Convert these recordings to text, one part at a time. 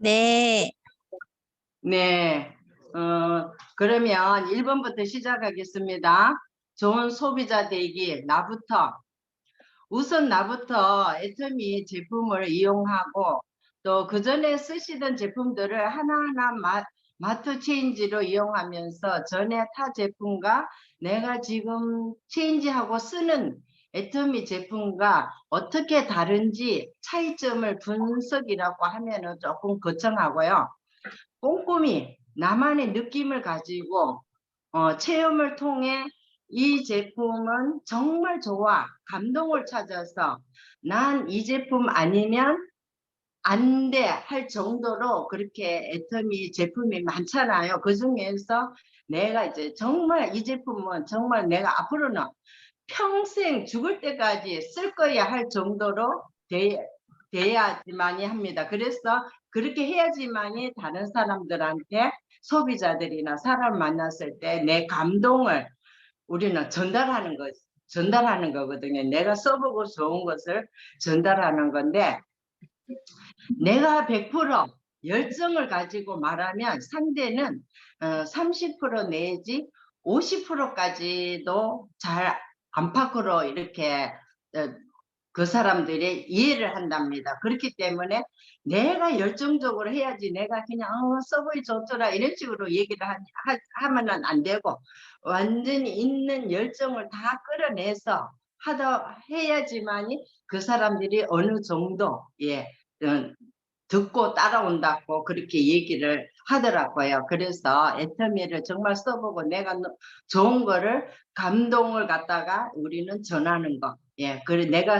네. 네. 그러면 1번부터 시작하겠습니다. 좋은 소비자 되기, 나부터. 우선 나부터 애터미 제품을 이용하고 또 그전에 쓰시던 제품들을 하나하나 마트 체인지로 이용하면서 전에 타 제품과 내가 지금 체인지하고 쓰는 애터미 제품과 어떻게 다른지 차이점을 분석이라고 하면은 조금 거창하고요. 꼼꼼히 나만의 느낌을 가지고 체험을 통해 이 제품은 정말 좋아, 감동을 찾아서 난 이 제품 아니면 안 돼 할 정도로 그렇게 애터미 제품이 많잖아요. 그 중에서 내가 이제 정말 이 제품은 정말 내가 앞으로는 평생 죽을 때까지 쓸 거야 할 정도로 돼야지만이 합니다. 그래서 그렇게 해야지만이 다른 사람들한테 소비자들이나 사람 만났을 때 내 감동을 우리는 전달하는 거거든요. 내가 써보고 좋은 것을 전달하는 건데 내가 100% 열정을 가지고 말하면 상대는 30% 내지 50%까지도 잘 안팎으로 이렇게 그 사람들이 이해를 한답니다. 그렇기 때문에 내가 열정적으로 해야지 내가 그냥 써보기 좋더라 이런 식으로 얘기를 하면은 안 되고 완전히 있는 열정을 다 끌어내서 해야지만이 그 사람들이 어느 정도 듣고 따라온다고 그렇게 얘기를 하더라고요. 그래서 애터미를 정말 써보고 내가 좋은 거를 감동을 갖다가 우리는 전하는 거. 예, 그래 내가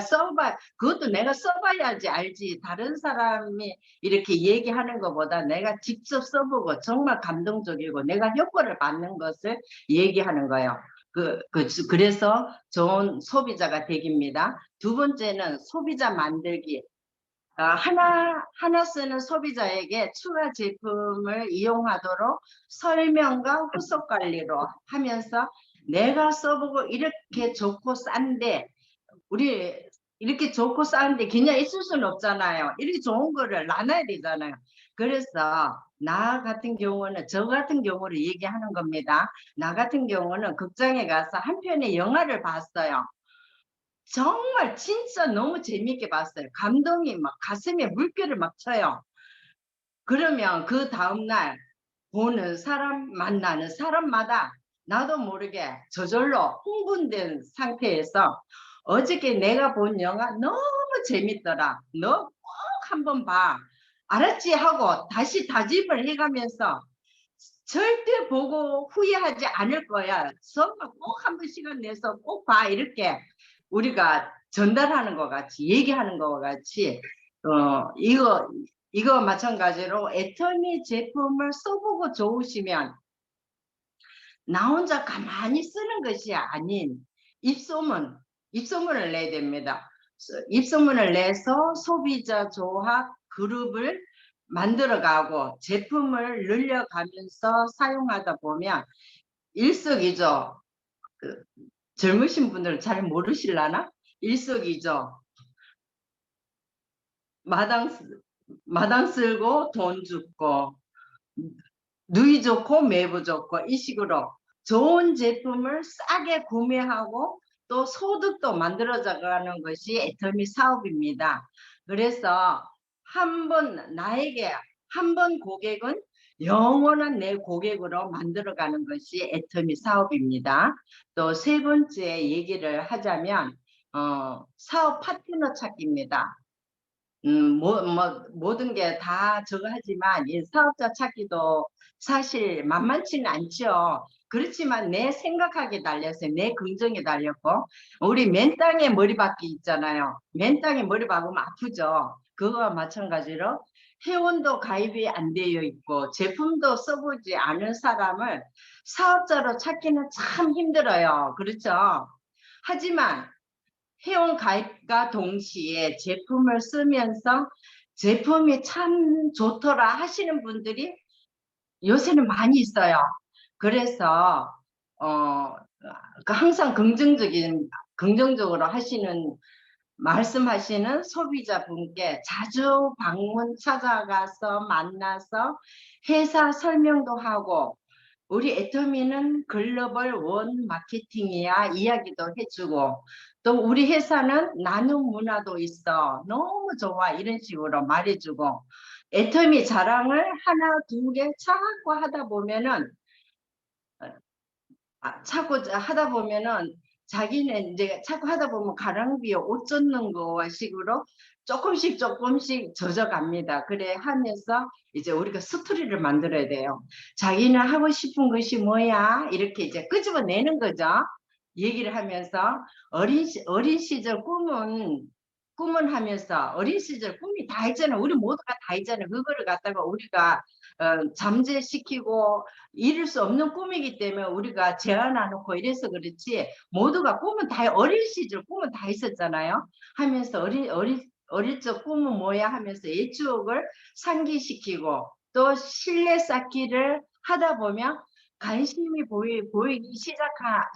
그것도 내가 써봐야지 알지. 다른 사람이 이렇게 얘기하는 것보다 내가 직접 써보고 정말 감동적이고 내가 효과를 받는 것을 얘기하는 거예요. 그래서 좋은 소비자가 되기입니다. 두 번째는 소비자 만들기. 하나 쓰는 소비자에게 추가 제품을 이용하도록 설명과 후속 관리로 하면서 내가 써보고 이렇게 좋고 싼데 우리 이렇게 좋고 싼데 그냥 있을 수는 없잖아요. 이렇게 좋은 거를 나눠야 되잖아요. 그래서 저 같은 경우를 얘기하는 겁니다. 나 같은 경우는 극장에 가서 한 편의 영화를 봤어요. 정말 진짜 너무 재미있게 봤어요. 감동이 막 가슴에 물결을 막 쳐요. 그러면 그 다음날 만나는 사람마다 나도 모르게 저절로 흥분된 상태에서 어저께 내가 본 영화 너무 재밌더라. 너 꼭 한번 봐. 알았지? 하고 다시 다짐을 해가면서 절대 보고 후회하지 않을 거야. 정말 꼭 한 번 시간 내서 꼭 봐. 이렇게 우리가 전달하는 것 같이, 얘기하는 것 같이, 이거 마찬가지로 애터미 제품을 써보고 좋으시면 나 혼자 가만히 쓰는 것이 아닌 입소문을 내야 됩니다. 입소문을 내서 소비자 조합 그룹을 만들어가고 제품을 늘려가면서 사용하다 보면 일석이조. 젊으신 분들은 잘 모르실라나? 일석이조. 마당 마당 쓸고 돈 줍고 누이 좋고 매부 좋고 이 식으로 좋은 제품을 싸게 구매하고 또 소득도 만들어가는 것이 애터미 사업입니다. 그래서 나에게 한 번 고객은 영원한 내 고객으로 만들어가는 것이 애터미 사업입니다. 또 세 번째 얘기를 하자면 사업 파트너 찾기입니다. 모든 게 다 저거 하지만 이 사업자 찾기도 사실 만만치는 않죠. 그렇지만 내 생각하기에 달렸어요. 내 긍정에 달렸고 우리 맨땅에 머리 박기 있잖아요. 맨땅에 머리 박으면 아프죠. 그거와 마찬가지로 회원도 가입이 안 되어 있고 제품도 써보지 않은 사람을 사업자로 찾기는 참 힘들어요. 그렇죠. 하지만 회원 가입과 동시에 제품을 쓰면서 제품이 참 좋더라 하시는 분들이 요새는 많이 있어요. 그래서 항상 긍정적으로 하시는 말씀하시는 소비자분께 자주 방문 찾아가서 만나서 회사 설명도 하고 우리 애터미는 글로벌 원 마케팅이야 이야기도 해주고 또 우리 회사는 나눔 문화도 있어 너무 좋아 이런 식으로 말해주고 애터미 자랑을 하나 두 개 자꾸 하다 보면은 자꾸 하다 보면은 자기는 이제 자꾸 하다 보면 가랑비에 옷 젖는 거와 식으로 조금씩 조금씩 젖어갑니다. 그래 하면서 이제 우리가 스토리를 만들어야 돼요. 자기는 하고 싶은 것이 뭐야? 이렇게 이제 끄집어내는 거죠. 얘기를 하면서 어린 시절 꿈은 하면서 어린 시절 꿈이 다 있잖아. 우리 모두가 다 있잖아. 그거를 갖다가 우리가 잠재시키고 이룰 수 없는 꿈이기 때문에 우리가 제안해놓고 이래서 그렇지 모두가 꿈은 다 어린 시절 꿈은 다 있었잖아요. 하면서 어릴 적 꿈은 뭐야 하면서 옛 추억을 상기시키고 또 신뢰 쌓기를 하다 보면 관심이 보이기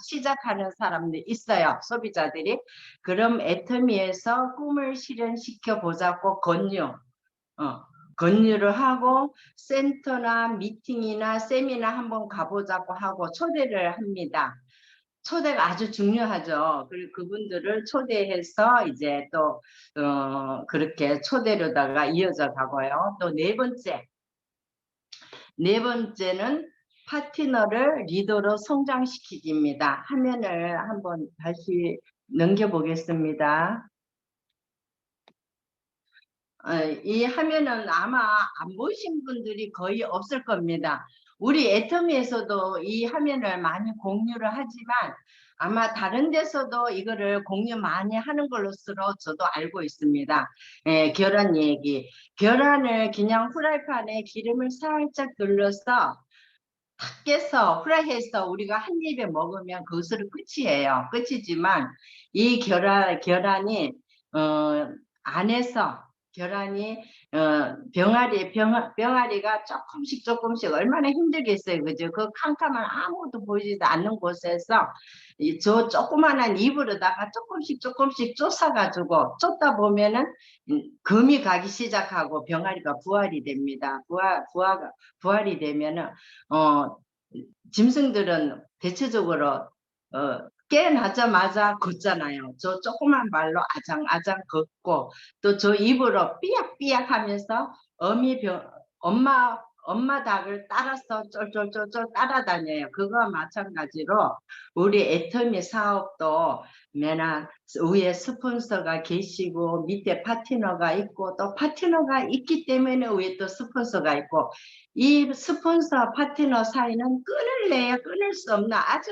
시작하는 사람들이 있어요. 소비자들이. 그럼 애터미에서 꿈을 실현시켜 보자고 권유를 하고 센터나 미팅이나 세미나 한번 가보자고 하고 초대를 합니다. 초대가 아주 중요하죠. 그리고 그분들을 초대해서 이제 또 그렇게 초대로다가 이어져 가고요. 또 네 번째는 파트너를 리더로 성장시키기입니다. 화면을 한번 다시 넘겨보겠습니다. 이 화면은 아마 안 보신 분들이 거의 없을 겁니다. 우리 애터미에서도 이 화면을 많이 공유를 하지만 아마 다른 데서도 이거를 공유 많이 하는 걸로서로 저도 알고 있습니다. 계란 얘기. 계란을 그냥 후라이팬에 기름을 살짝 둘러서 탁 깨서 후라이해서 우리가 한 입에 먹으면 그것으로 끝이에요. 끝이지만 이 계란이 안에서 계란이 병아리가 조금씩 얼마나 힘들겠어요. 그죠? 그 캄캄한 아무것도 보이지도 않는 곳에서 저 조그만한 입으로다가 조금씩 쫓아가지고 쫓다 보면은 금이 가기 시작하고 병아리가 부활이 됩니다. 부활이 되면은 짐승들은 대체적으로 깨어나자마자 걷잖아요. 저 조그만 발로 아장아장 걷고 또 저 입으로 삐약삐약 하면서 엄마 닭을 따라서 쫄쫄쫄쫄 따라다녀요. 그거와 마찬가지로 우리 애터미 사업도 맨날 위에 스폰서가 계시고 밑에 파트너가 있고 또 파트너가 있기 때문에 위에 또 스폰서가 있고 이 스폰서 파트너 사이는 끊을 수 없는 아주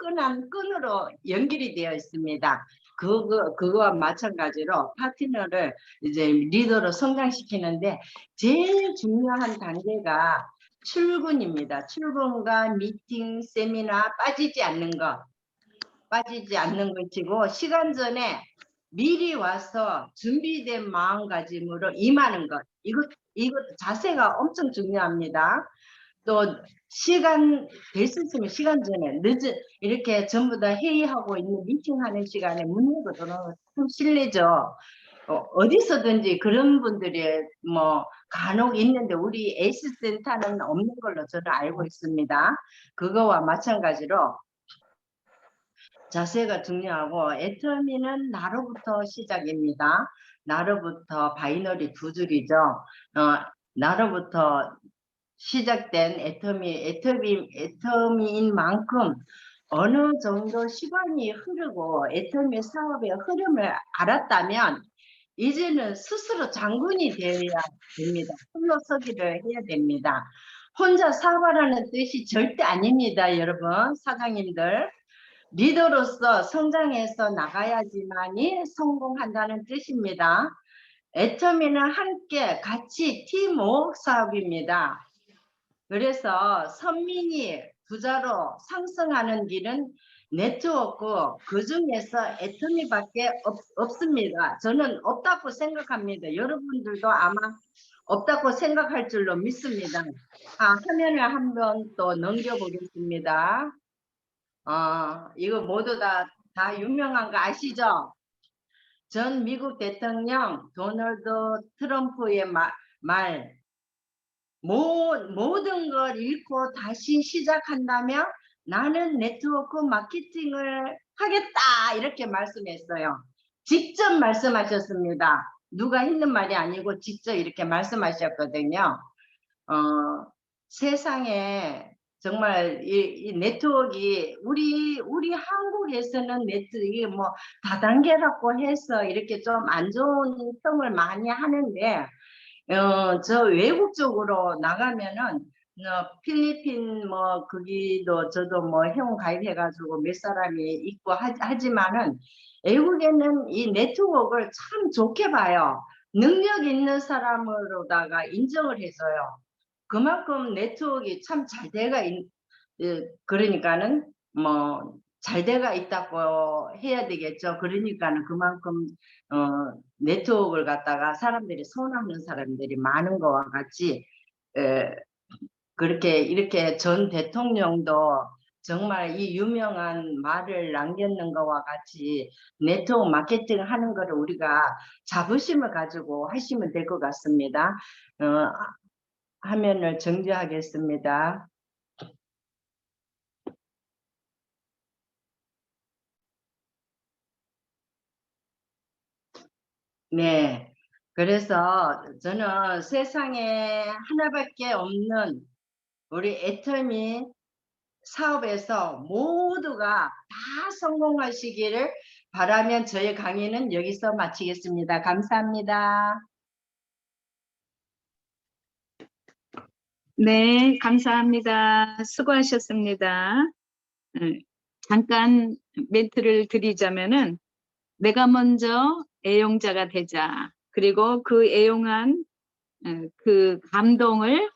끈끈한 끈으로 연결이 되어 있습니다. 그거와 마찬가지로 파트너를 이제 리더로 성장시키는데 제일 중요한 단계가 출근입니다. 출근과 미팅, 세미나 빠지지 않는 것이고 시간 전에 미리 와서 준비된 마음가짐으로 임하는 것. 이것 자세가 엄청 중요합니다. 또 시간 될 수 있으면 시간 전에 이렇게 전부 다 회의하고 있는 미팅하는 시간에 문 열고 들어오면 참 실례죠. 어디서든지 그런 분들이 뭐 간혹 있는데 우리 에이스 센터는 없는 걸로 저는 알고 있습니다. 그거와 마찬가지로 자세가 중요하고 애터미는 나로부터 시작입니다. 나로부터 바이너리 두 줄이죠. 나로부터 시작된 애터미인 만큼 어느 정도 시간이 흐르고 애터미 사업의 흐름을 알았다면 이제는 스스로 장군이 되어야 됩니다. 홀로서기를 해야 됩니다. 혼자 사업하라는 뜻이 절대 아닙니다. 여러분 사장님들. 리더로서 성장해서 나가야지만이 성공한다는 뜻입니다. 애터미는 함께 같이 팀워크 사업입니다. 그래서 선민이 부자로 상승하는 길은 네트워크 그 중에서 애터미밖에 없습니다. 저는 없다고 생각합니다. 여러분들도 아마 없다고 생각할 줄로 믿습니다. 화면을 한번 또 넘겨보겠습니다. 이거 모두 다 유명한 거 아시죠? 전 미국 대통령 도널드 트럼프의 말 모든 걸 잃고 다시 시작한다면 나는 네트워크 마케팅을 하겠다 이렇게 말씀했어요. 직접 말씀하셨습니다. 누가 했는 말이 아니고 직접 이렇게 말씀하셨거든요. 세상에 정말 이 네트워크가 우리 한국에서는 네트워크 뭐 다단계라고 해서 이렇게 좀 안 좋은 평을 많이 하는데 저 외국 쪽으로 나가면은 필리핀 뭐 거기도 저도 뭐 회원 가입해가지고 몇 사람이 있고 하지만은 외국에는 이 네트워크를 참 좋게 봐요. 능력 있는 사람으로다가 인정을 해줘요. 그만큼 네트워크가 참 잘 돼가 그러니까는 뭐 잘 돼가 있다고 해야 되겠죠. 그러니까는 그만큼 네트워크를 갖다가 사람들이 선호하는 사람들이 많은 것과 같이 에, 그렇게 이렇게 전 대통령도 정말 이 유명한 말을 남겼는 것과 같이 네트워크 마케팅 하는 거를 우리가 자부심을 가지고 하시면 될 것 같습니다. 화면을 정지하겠습니다. 네. 그래서 저는 세상에 하나밖에 없는 우리 애터미 사업에서 모두가 다 성공하시기를 바라면 저희 강의는 여기서 마치겠습니다. 감사합니다. 네, 감사합니다. 수고하셨습니다. 잠깐 멘트를 드리자면은 내가 먼저 애용자가 되자. 그리고 그 애용한 그 감동을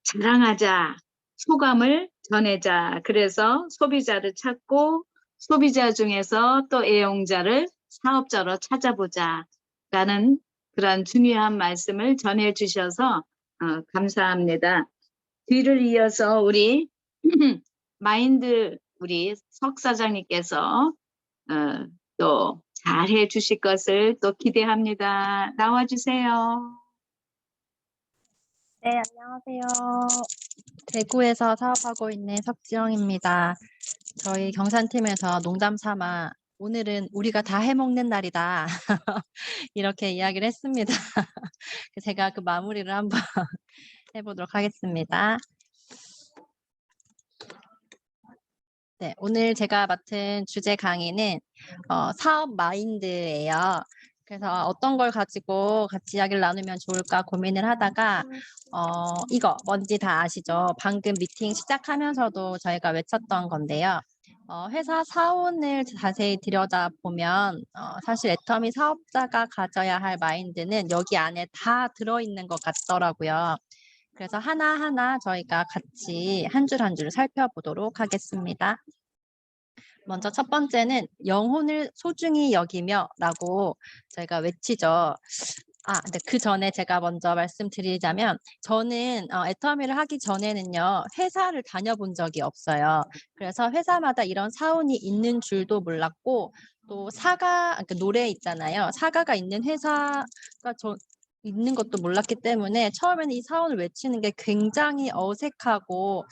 자랑하자. 소감을 전해자. 그래서 소비자를 찾고 소비자 중에서 또 애용자를 사업자로 찾아보자. 라는 그런 중요한 말씀을 전해 주셔서 감사합니다. 뒤를 이어서 우리 마인드 우리 석 사장님께서 또 잘해 주실 것을 또 기대합니다. 나와주세요. 네, 안녕하세요. 대구에서 사업하고 있는 석지영입니다. 저희 경산팀에서 농담 삼아 오늘은 우리가 다 해먹는 날이다. 이렇게 이야기를 했습니다. 제가 그 마무리를 한번 해보도록 하겠습니다. 네, 오늘 제가 맡은 주제 강의는 사업 마인드예요. 그래서 어떤 걸 가지고 같이 이야기를 나누면 좋을까 고민을 하다가 이거 뭔지 다 아시죠? 방금 미팅 시작하면서도 저희가 외쳤던 건데요. 회사 사원을 자세히 들여다보면 사실 애터미 사업자가 가져야 할 마인드는 여기 안에 다 들어있는 것 같더라고요. 그래서 하나하나 저희가 같이 한 줄 한 줄 살펴보도록 하겠습니다. 먼저 첫 번째는 영혼을 소중히 여기며 라고 저희가 외치죠. 근데 그 전에 제가 먼저 말씀드리자면 저는 애터미를 하기 전에는요. 회사를 다녀본 적이 없어요. 그래서 회사마다 이런 사원이 있는 줄도 몰랐고 또 그러니까 노래 있잖아요. 사과가 있는 회사가 있는 것도 몰랐기 때문에 처음에는 이 사원을 외치는 게 굉장히 어색하고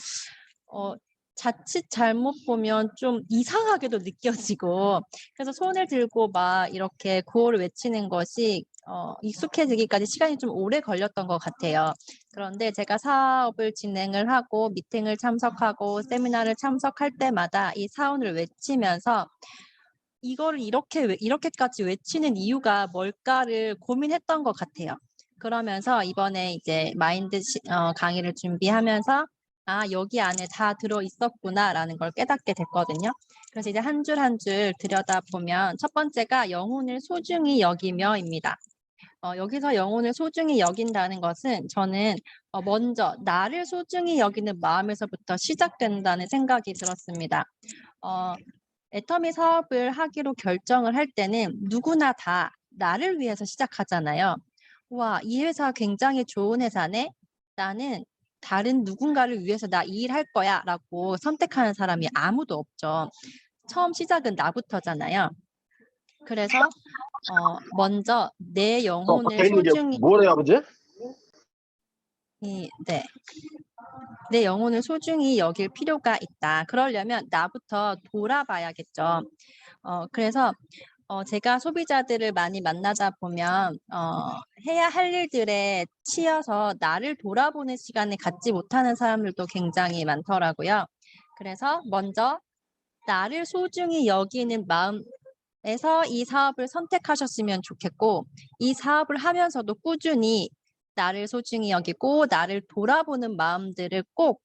자칫 잘못 보면 좀 이상하게도 느껴지고 그래서 손을 들고 막 이렇게 구호를 외치는 것이 익숙해지기까지 시간이 좀 오래 걸렸던 것 같아요. 그런데 제가 사업을 진행을 하고 미팅을 참석하고 세미나를 참석할 때마다 이 사원을 외치면서 이거를 이렇게까지 외치는 이유가 뭘까를 고민했던 것 같아요. 그러면서 이번에 이제 마인드 강의를 준비하면서 여기 안에 다 들어 있었구나라는 걸 깨닫게 됐거든요. 그래서 이제 한 줄 한 줄 들여다보면 첫 번째가 영혼을 소중히 여기며입니다. 여기서 영혼을 소중히 여긴다는 것은 저는 먼저 나를 소중히 여기는 마음에서부터 시작된다는 생각이 들었습니다. 애터미 사업을 하기로 결정을 할 때는 누구나 다 나를 위해서 시작하잖아요. 와, 이 회사 굉장히 좋은 회사네. 나는 다른 누군가를 위해서 나 이 일 할 거야 라고 선택하는 사람이 아무도 없죠. 처음 시작은 나부터잖아요. 그래서 먼저 내 영혼을 가까이 있는 게 소중히 뭐래요, 아버지? 네. 내 영혼을 소중히 여길 필요가 있다. 그러려면 나부터 돌아봐야겠죠. 그래서 제가 소비자들을 많이 만나다 보면 해야 할 일들에 치여서 나를 돌아보는 시간을 갖지 못하는 사람들도 굉장히 많더라고요. 그래서 먼저 나를 소중히 여기는 마음에서 이 사업을 선택하셨으면 좋겠고, 이 사업을 하면서도 꾸준히 나를 소중히 여기고 나를 돌아보는 마음들을 꼭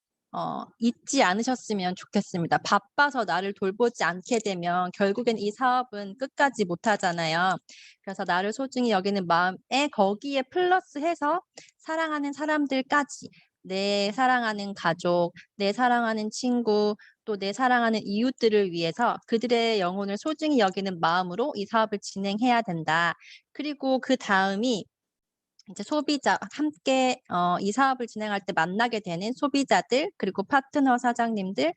잊지 않으셨으면 좋겠습니다. 바빠서 나를 돌보지 않게 되면 결국엔 이 사업은 끝까지 못하잖아요. 그래서 나를 소중히 여기는 마음에 거기에 플러스해서 사랑하는 사람들까지, 내 사랑하는 가족, 내 사랑하는 친구, 또 내 사랑하는 이웃들을 위해서 그들의 영혼을 소중히 여기는 마음으로 이 사업을 진행해야 된다. 그리고 그 다음이 이제 소비자 함께 이 사업을 진행할 때 만나게 되는 소비자들, 그리고 파트너 사장님들,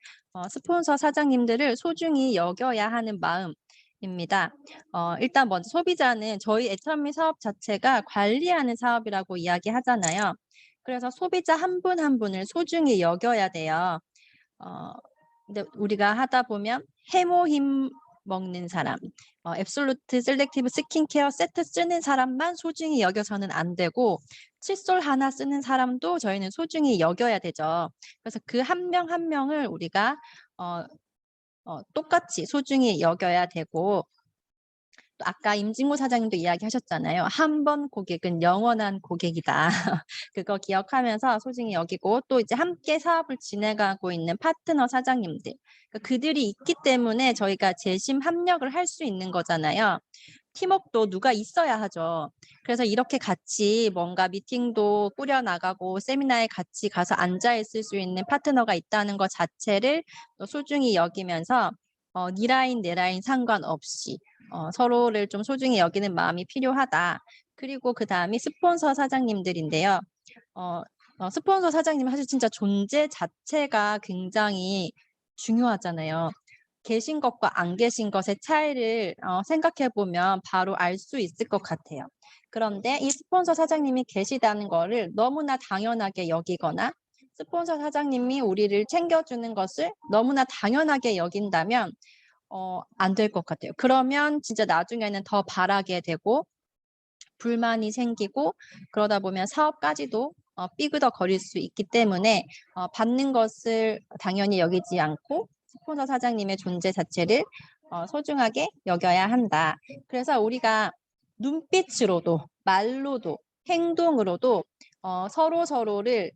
스폰서 사장님들을 소중히 여겨야 하는 마음입니다. 일단 먼저 소비자는 저희 애터미 사업 자체가 관리하는 사업이라고 이야기하잖아요. 그래서 소비자 한 분 한 분을 소중히 여겨야 돼요. 근데 우리가 하다 보면 해모힘 먹는 사람, 앱솔루트 셀렉티브 스킨케어 세트 쓰는 사람만 소중히 여겨서는 안 되고, 칫솔 하나 쓰는 사람도 저희는 소중히 여겨야 되죠. 그래서 그 한 명 한 명을 우리가 똑같이 소중히 여겨야 되고, 또 아까 임진모 사장님도 이야기하셨잖아요. 한 번 고객은 영원한 고객이다. 그거 기억하면서 소중히 여기고, 또 이제 함께 사업을 진행하고 있는 파트너 사장님들, 그러니까 그들이 있기 때문에 저희가 재심 합력을 할 수 있는 거잖아요. 팀워크도 누가 있어야 하죠. 그래서 이렇게 같이 뭔가 미팅도 꾸려나가고 세미나에 같이 가서 앉아있을 수 있는 파트너가 있다는 것 자체를 또 소중히 여기면서 네 라인 내 라인 상관없이 서로를 좀 소중히 여기는 마음이 필요하다. 그리고 그 다음이 스폰서 사장님들인데요. 스폰서 사장님 사실 진짜 존재 자체가 굉장히 중요하잖아요. 계신 것과 안 계신 것의 차이를 생각해 보면 바로 알 수 있을 것 같아요. 그런데 이 스폰서 사장님이 계시다는 거를 너무나 당연하게 여기거나, 스폰서 사장님이 우리를 챙겨주는 것을 너무나 당연하게 여긴다면 안 될 것 같아요. 그러면 진짜 나중에는 더 바라게 되고 불만이 생기고, 그러다 보면 사업까지도 삐그덕거릴 수 있기 때문에 받는 것을 당연히 여기지 않고 스폰서 사장님의 존재 자체를 소중하게 여겨야 한다. 그래서 우리가 눈빛으로도 말로도 행동으로도 서로를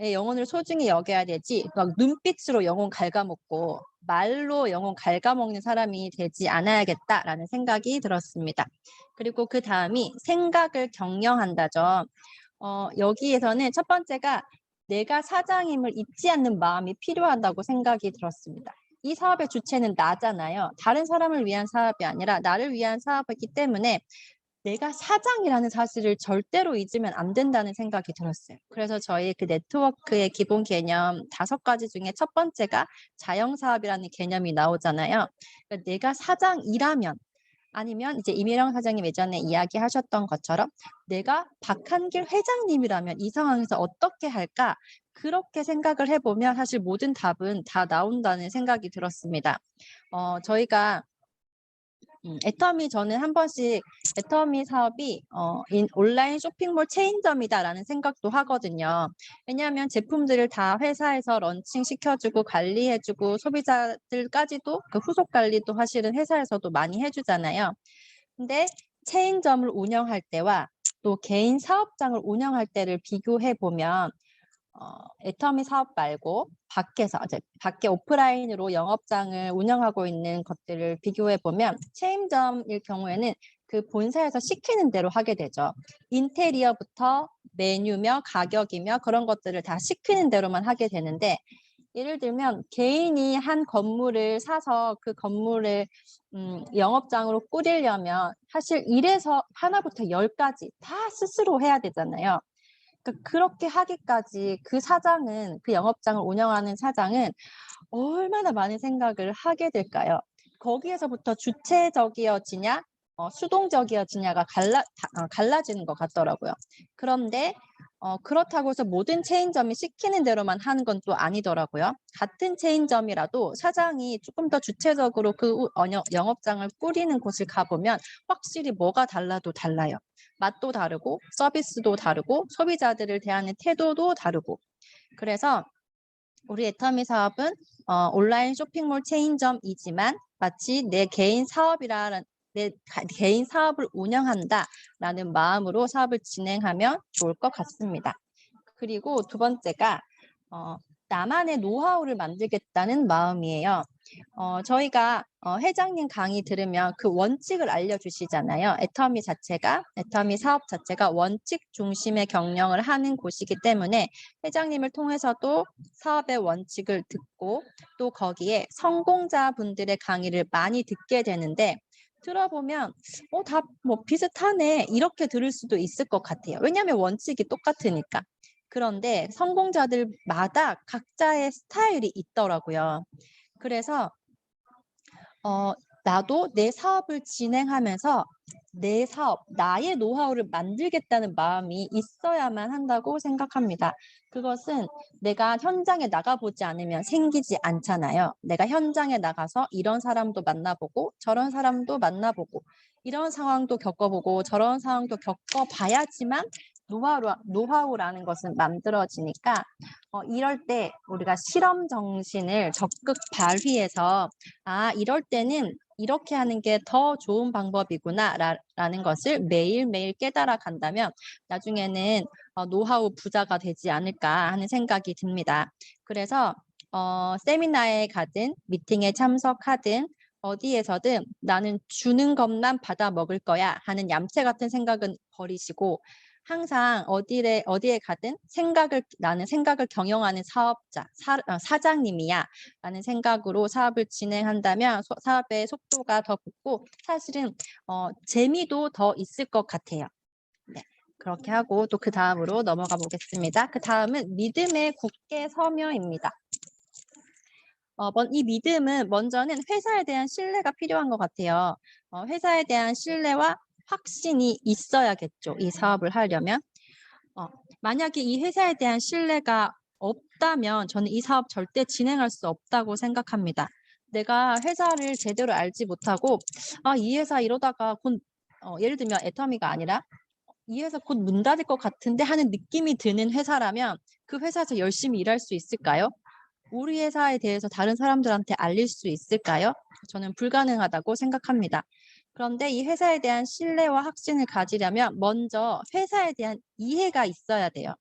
영혼을 소중히 여겨야 되지, 막 눈빛으로 영혼 갉아먹고 말로 영혼 갉아먹는 사람이 되지 않아야겠다라는 생각이 들었습니다. 그리고 그 다음이 생각을 경영한다죠. 여기에서는 첫 번째가 내가 사장임을 잊지 않는 마음이 필요하다고 생각이 들었습니다. 이 사업의 주체는 나잖아요. 다른 사람을 위한 사업이 아니라 나를 위한 사업이기 때문에 내가 사장이라는 사실을 절대로 잊으면 안 된다는 생각이 들었어요. 그래서 저희 그 네트워크의 기본 개념 5가지 중에 첫 번째가 자영사업이라는 개념이 나오잖아요. 그러니까 내가 사장이라면, 아니면 이제 이미령 사장님 예전에 이야기하셨던 것처럼 내가 박한길 회장님이라면 이 상황에서 어떻게 할까? 그렇게 생각을 해보면 사실 모든 답은 다 나온다는 생각이 들었습니다. 저희가 애터미, 저는 한 번씩 애터미 사업이 온라인 쇼핑몰 체인점이다라는 생각도 하거든요. 왜냐하면 제품들을 다 회사에서 런칭 시켜주고 관리해주고 소비자들까지도 그 후속 관리도 사실은 회사에서도 많이 해주잖아요. 근데 체인점을 운영할 때와 또 개인 사업장을 운영할 때를 비교해 보면 애터미 사업 말고 밖에서 이제 밖에 오프라인으로 영업장을 운영하고 있는 것들을 비교해 보면 체인점일 경우에는 그 본사에서 시키는 대로 하게 되죠. 인테리어부터 메뉴며 가격이며 그런 것들을 다 시키는 대로만 하게 되는데, 예를 들면 개인이 한 건물을 사서 그 건물을 영업장으로 꾸리려면 사실 1에서 하나부터 10까지 다 스스로 해야 되잖아요. 그렇게 하기까지 그 사장은, 그 영업장을 운영하는 사장은 얼마나 많은 생각을 하게 될까요? 거기에서부터 주체적이어지냐, 수동적이어지냐가 갈라지는 것 같더라고요. 그런데 그렇다고 해서 모든 체인점이 시키는 대로만 하는 건 또 아니더라고요. 같은 체인점이라도 사장이 조금 더 주체적으로 그 영업장을 꾸리는 곳을 가보면 확실히 뭐가 달라도 달라요. 맛도 다르고 서비스도 다르고 소비자들을 대하는 태도도 다르고. 그래서 우리 애터미 사업은 온라인 쇼핑몰 체인점이지만 마치 내 개인 사업을 운영한다라는 마음으로 사업을 진행하면 좋을 것 같습니다. 그리고 두 번째가 나만의 노하우를 만들겠다는 마음이에요. 저희가 회장님 강의 들으면 그 원칙을 알려주시잖아요. 애터미 사업 자체가 원칙 중심의 경영을 하는 곳이기 때문에 회장님을 통해서도 사업의 원칙을 듣고 또 거기에 성공자분들의 강의를 많이 듣게 되는데 들어보면 다 뭐 비슷하네 이렇게 들을 수도 있을 것 같아요. 왜냐하면 원칙이 똑같으니까. 그런데 성공자들마다 각자의 스타일이 있더라고요. 그래서 나도 내 사업을 진행하면서 내 사업, 나의 노하우를 만들겠다는 마음이 있어야만 한다고 생각합니다. 그것은 내가 현장에 나가보지 않으면 생기지 않잖아요. 내가 현장에 나가서 이런 사람도 만나보고 저런 사람도 만나보고 이런 상황도 겪어보고 저런 상황도 겪어봐야지만 노하우라는 것은 만들어지니까 이럴 때 우리가 실험 정신을 적극 발휘해서 이럴 때는 이렇게 하는 게 더 좋은 방법이구나 라는 것을 매일매일 깨달아 간다면 나중에는 노하우 부자가 되지 않을까 하는 생각이 듭니다. 그래서 세미나에 가든 미팅에 참석하든 어디에서든 나는 주는 것만 받아 먹을 거야 하는 얌체 같은 생각은 버리시고 항상 어디에 가든 나는 생각을 경영하는 사업자, 사장님이야 라는 생각으로 사업을 진행한다면 사업의 속도가 더 붙고 사실은 재미도 더 있을 것 같아요. 네, 그렇게 하고 또 그 다음으로 넘어가 보겠습니다. 그 다음은 믿음에 굳게 서며입니다. 이 믿음은 먼저는 회사에 대한 신뢰가 필요한 것 같아요. 회사에 대한 신뢰와 확신이 있어야겠죠. 이 사업을 하려면. 만약에 이 회사에 대한 신뢰가 없다면 저는 이 사업 절대 진행할 수 없다고 생각합니다. 내가 회사를 제대로 알지 못하고 이 회사 이러다가 곧 예를 들면 애터미가 아니라 이 회사 곧 문 닫을 것 같은데 하는 느낌이 드는 회사라면 그 회사에서 열심히 일할 수 있을까요? 우리 회사에 대해서 다른 사람들한테 알릴 수 있을까요? 저는 불가능하다고 생각합니다. 그런데 이 회사에 대한 신뢰와 확신을 가지려면 먼저 회사에 대한 이해가 있어야 돼요.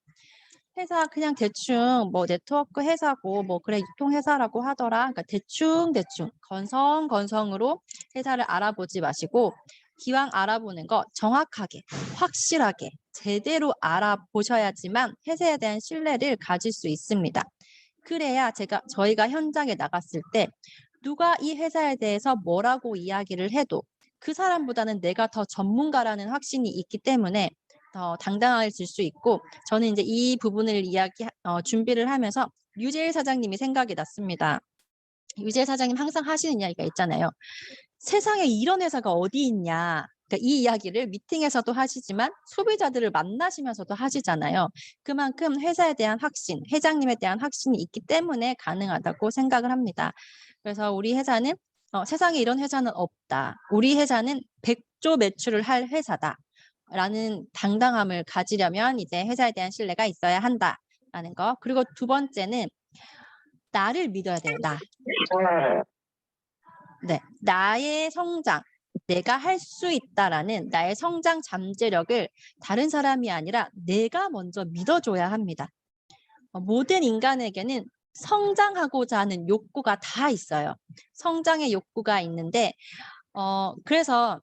회사 그냥 대충 뭐 네트워크 회사고 뭐 그래 유통회사라고 하더라. 그러니까 대충 건성으로 회사를 알아보지 마시고 기왕 알아보는 거 정확하게 확실하게 제대로 알아보셔야지만 회사에 대한 신뢰를 가질 수 있습니다. 그래야 저희가 현장에 나갔을 때 누가 이 회사에 대해서 뭐라고 이야기를 해도 그 사람보다는 내가 더 전문가라는 확신이 있기 때문에 더 당당해질 수 있고 저는 이제 이 부분을 준비를 하면서 유재일 사장님이 생각이 났습니다. 유재일 사장님 항상 하시는 이야기가 있잖아요. 세상에 이런 회사가 어디 있냐. 그러니까 이 이야기를 미팅에서도 하시지만 소비자들을 만나시면서도 하시잖아요. 그만큼 회사에 대한 확신, 회장님에 대한 확신이 있기 때문에 가능하다고 생각을 합니다. 그래서 우리 회사는 세상에 이런 회사는 없다. 우리 회사는 100조 매출을 할 회사다. 라는 당당함을 가지려면 이제 회사에 대한 신뢰가 있어야 한다라는 거. 그리고 두 번째는 나를 믿어야 돼요. 네, 나의 성장, 내가 할 수 있다라는 나의 성장 잠재력을 다른 사람이 아니라 내가 먼저 믿어줘야 합니다. 모든 인간에게는 성장하고자 하는 욕구가 다 있어요. 성장의 욕구가 있는데 그래서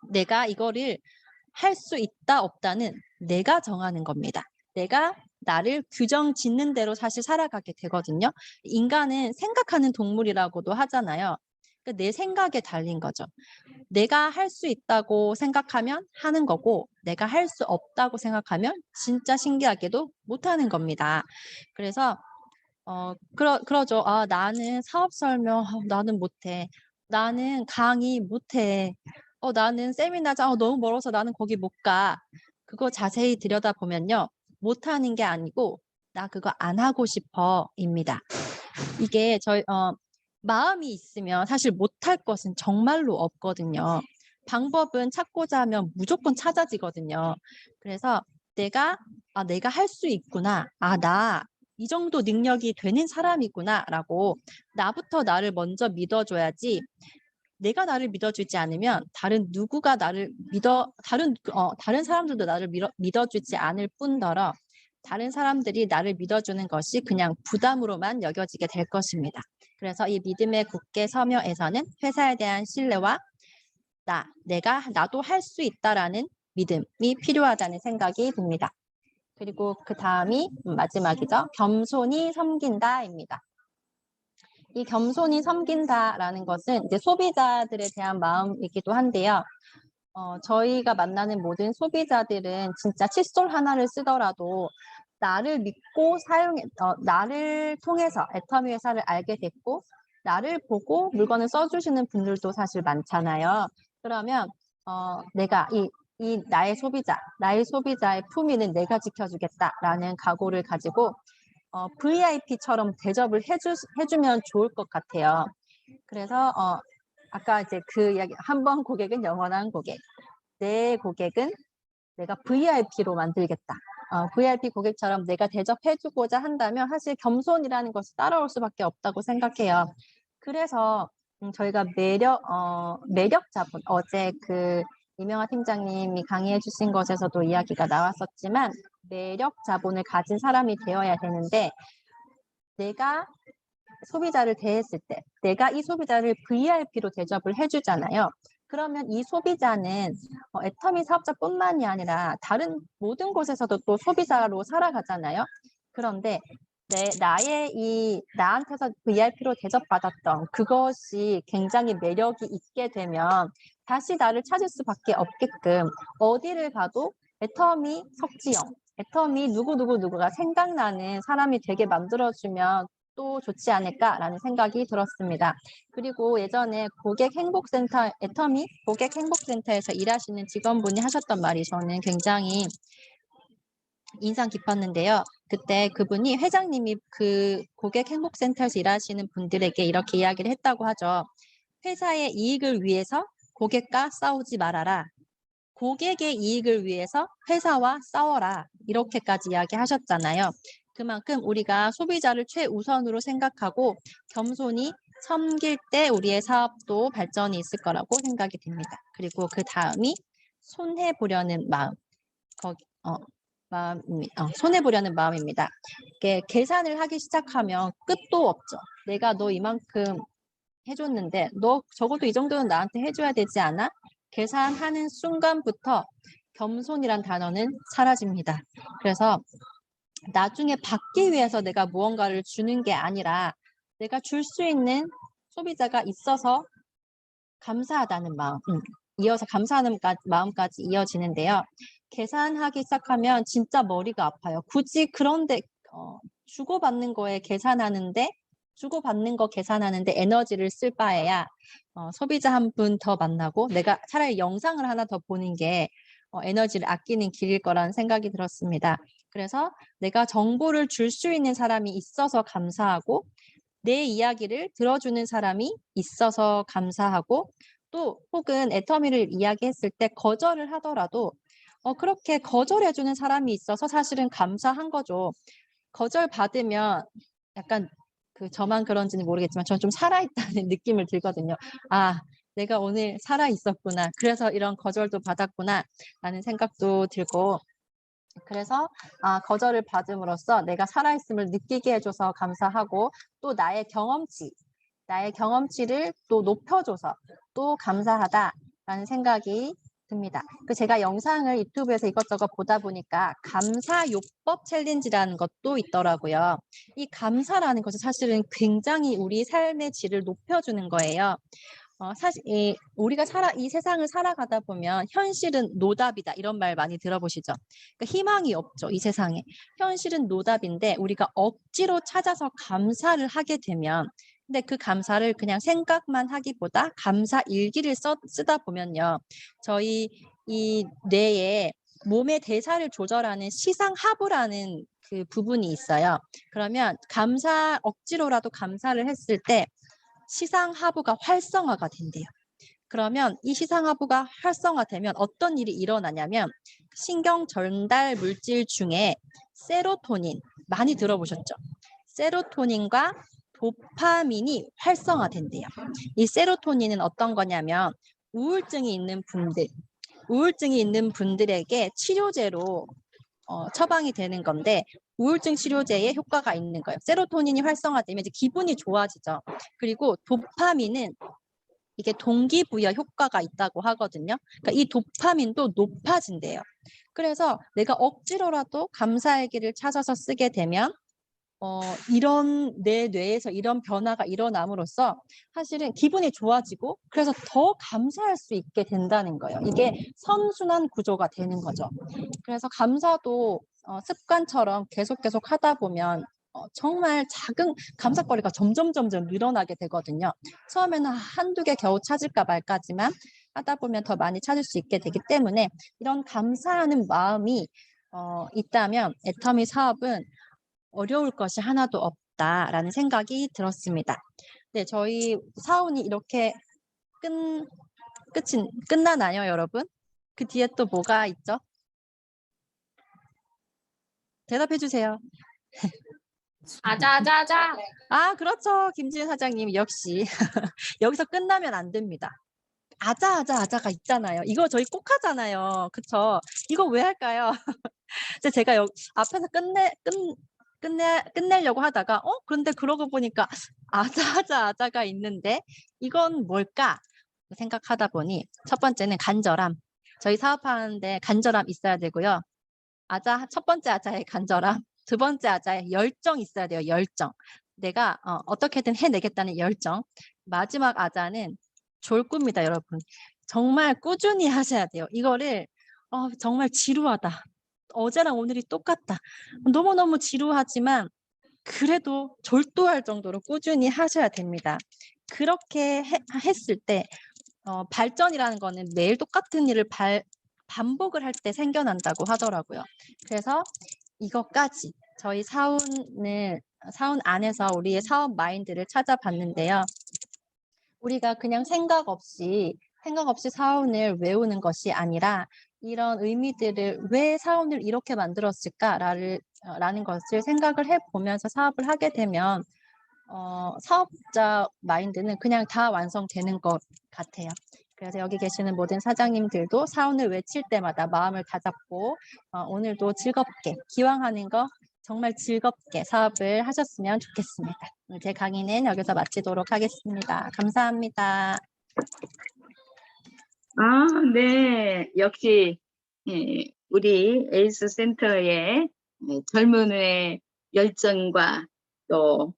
내가 이거를 할 수 있다 없다는 내가 정하는 겁니다. 내가 나를 규정 짓는 대로 사실 살아가게 되거든요. 인간은 생각하는 동물이라고도 하잖아요. 그러니까 내 생각에 달린 거죠. 내가 할 수 있다고 생각하면 하는 거고 내가 할 수 없다고 생각하면 진짜 신기하게도 못하는 겁니다. 그래서 그러죠. 나는 사업 설명 나는 못해. 나는 강의 못해. 나는 세미나장 너무 멀어서 나는 거기 못 가. 그거 자세히 들여다보면요. 못하는 게 아니고 나 그거 안 하고 싶어입니다. 이게 마음이 있으면 사실 못할 것은 정말로 없거든요. 방법은 찾고자 하면 무조건 찾아지거든요. 그래서 내가 할 수 있구나. 나 이 정도 능력이 되는 사람이구나라고 나부터 나를 먼저 믿어줘야지. 내가 나를 믿어주지 않으면 다른 누구가 나를 다른 사람들도 나를 믿어주지 않을 뿐더러 다른 사람들이 나를 믿어주는 것이 그냥 부담으로만 여겨지게 될 것입니다. 그래서 이 믿음의 굳게 서며에서는 회사에 대한 신뢰와 나도 할 수 있다라는 믿음이 필요하다는 생각이 듭니다. 그리고 그 다음이 마지막이죠. 겸손히 섬긴다입니다. 이 겸손히 섬긴다라는 것은 이제 소비자들에 대한 마음이기도 한데요. 저희가 만나는 모든 소비자들은 진짜 칫솔 하나를 쓰더라도 나를 믿고 나를 통해서 애터미 회사를 알게 됐고 나를 보고 물건을 써주시는 분들도 사실 많잖아요. 그러면 내가 나의 소비자의 품위는 내가 지켜주겠다라는 각오를 가지고 VIP처럼 대접을 해주면 좋을 것 같아요. 그래서 아까 이제 그 이야기, 한 번 고객은 영원한 고객. 내 고객은 내가 VIP로 만들겠다. VIP 고객처럼 내가 대접해주고자 한다면 사실 겸손이라는 것이 따라올 수밖에 없다고 생각해요. 그래서 저희가 매력 자본, 어제 그 이명아 팀장님이 강의해 주신 것에서도 이야기가 나왔었지만 매력 자본을 가진 사람이 되어야 되는데 내가 소비자를 대했을 때 내가 이 소비자를 VIP로 대접을 해주잖아요. 그러면 이 소비자는 애터미 사업자뿐만이 아니라 다른 모든 곳에서도 또 소비자로 살아가잖아요. 그런데 나한테서 VIP로 대접받았던 그것이 굉장히 매력이 있게 되면 다시 나를 찾을 수밖에 없게끔 어디를 가도 애터미 석지영, 애터미 누구가 생각나는 사람이 되게 만들어주면 또 좋지 않을까라는 생각이 들었습니다. 그리고 예전에 애터미 고객행복센터에서 일하시는 직원분이 하셨던 말이 저는 굉장히 인상 깊었는데요. 그때 그분이 회장님이 그 고객행복센터에서 일하시는 분들에게 이렇게 이야기를 했다고 하죠. 회사의 이익을 위해서 고객과 싸우지 말아라. 고객의 이익을 위해서 회사와 싸워라. 이렇게까지 이야기하셨잖아요. 그만큼 우리가 소비자를 최우선으로 생각하고 겸손히 섬길 때 우리의 사업도 발전이 있을 거라고 생각이 듭니다. 그리고 그 다음이 손해보려는 마음. 손해보려는 마음입니다. 계산을 하기 시작하면 끝도 없죠. 내가 너 이만큼 해줬는데 너 적어도 이 정도는 나한테 해줘야 되지 않아? 계산하는 순간부터 겸손이란 단어는 사라집니다. 그래서 나중에 받기 위해서 내가 무언가를 주는 게 아니라 내가 줄 수 있는 소비자가 있어서 감사하다는 마음, 이어서 감사하는 마음까지 이어지는데요. 계산하기 시작하면 진짜 머리가 아파요. 굳이 그런데 주고받는 거 계산하는데 에너지를 쓸 바에야 소비자 한 분 더 만나고 내가 차라리 영상을 하나 더 보는 게 에너지를 아끼는 길일 거라는 생각이 들었습니다. 그래서 내가 정보를 줄 수 있는 사람이 있어서 감사하고 내 이야기를 들어주는 사람이 있어서 감사하고 또 혹은 애터미를 이야기했을 때 거절을 하더라도 그렇게 거절해주는 사람이 있어서 사실은 감사한 거죠. 거절 받으면 약간 저만 그런지는 모르겠지만 저는 좀 살아있다는 느낌을 들거든요. 내가 오늘 살아있었구나. 그래서 이런 거절도 받았구나 라는 생각도 들고 그래서 거절을 받음으로써 내가 살아있음을 느끼게 해줘서 감사하고 또 나의 경험치를 또 높여줘서 또 감사하다라는 생각이 듭니다. 제가 영상을 유튜브에서 이것저것 보다 보니까 감사요법 챌린지라는 것도 있더라고요. 이 감사라는 것은 사실은 굉장히 우리 삶의 질을 높여주는 거예요. 사실 우리가 이 세상을 살아가다 보면 현실은 노답이다 이런 말 많이 들어보시죠. 그러니까 희망이 없죠. 이 세상에. 현실은 노답인데 우리가 억지로 찾아서 감사를 하게 되면 근데 그 감사를 그냥 생각만 하기보다 감사 일기를 쓰다 보면요. 저희 이 뇌에 몸의 대사를 조절하는 시상하부라는 그 부분이 있어요. 그러면 억지로라도 감사를 했을 때 시상하부가 활성화가 된대요. 그러면 이 시상하부가 활성화되면 어떤 일이 일어나냐면 신경 전달 물질 중에 세로토닌 많이 들어보셨죠? 세로토닌과 도파민이 활성화된대요. 이 세로토닌은 어떤 거냐면 우울증이 있는 분들에게 치료제로 처방이 되는 건데 우울증 치료제에 효과가 있는 거예요. 세로토닌이 활성화되면 이제 기분이 좋아지죠. 그리고 도파민은 이게 동기부여 효과가 있다고 하거든요. 그러니까 이 도파민도 높아진대요. 그래서 내가 억지로라도 감사일기를 찾아서 쓰게 되면 이런 내 뇌에서 이런 변화가 일어남으로써 사실은 기분이 좋아지고 그래서 더 감사할 수 있게 된다는 거예요. 이게 선순환 구조가 되는 거죠. 그래서 감사도 습관처럼 계속 하다 보면 정말 작은 감사거리가 점점 늘어나게 되거든요. 처음에는 한두 개 겨우 찾을까 말까지만 하다 보면 더 많이 찾을 수 있게 되기 때문에 이런 감사하는 마음이 있다면 애터미 사업은 어려울 것이 하나도 없다라는 생각이 들었습니다. 네, 저희 사원이 이렇게 끝나나요, 여러분? 그 뒤에 또 뭐가 있죠? 대답해 주세요. 아자아자아자. 아, 그렇죠. 김지은 사장님 역시 여기서 끝나면 안 됩니다. 아자아자아자가 있잖아요. 이거 저희 꼭 하잖아요. 그쵸? 이거 왜 할까요? 제가 앞에서 끝내려고 하다가 그런데 그러고 보니까 아자아자아자가 있는데 이건 뭘까 생각하다 보니 첫 번째는 간절함. 저희 사업하는데 간절함 있어야 되고요. 첫 번째 아자의 간절함, 두 번째 아자의 열정 있어야 돼요. 열정. 내가 어떻게든 해내겠다는 열정. 마지막 아자는 졸꾸입니다, 여러분. 정말 꾸준히 하셔야 돼요. 이거를 정말 지루하다. 어제랑 오늘이 똑같다. 너무너무 지루하지만 그래도 졸도할 정도로 꾸준히 하셔야 됩니다. 그렇게 했을 때 발전이라는 거는 매일 똑같은 일을 반복을 할 때 생겨난다고 하더라고요. 그래서 이것까지 저희 사운 안에서 우리의 사업 마인드를 찾아봤는데요. 우리가 그냥 생각 없이 사운을 외우는 것이 아니라 이런 의미들을 왜 사운을 이렇게 만들었을까라는 것을 생각을 해보면서 사업을 하게 되면 사업자 마인드는 그냥 다 완성되는 것 같아요. 그래서 여기 계시는 모든 사장님들도 사운을 외칠 때마다 마음을 다잡고 오늘도 즐겁게 기왕하는 거 정말 즐겁게 사업을 하셨으면 좋겠습니다. 제 강의는 여기서 마치도록 하겠습니다. 감사합니다. 아, 네. 역시 우리 에이스 센터의 젊은의 열정과 또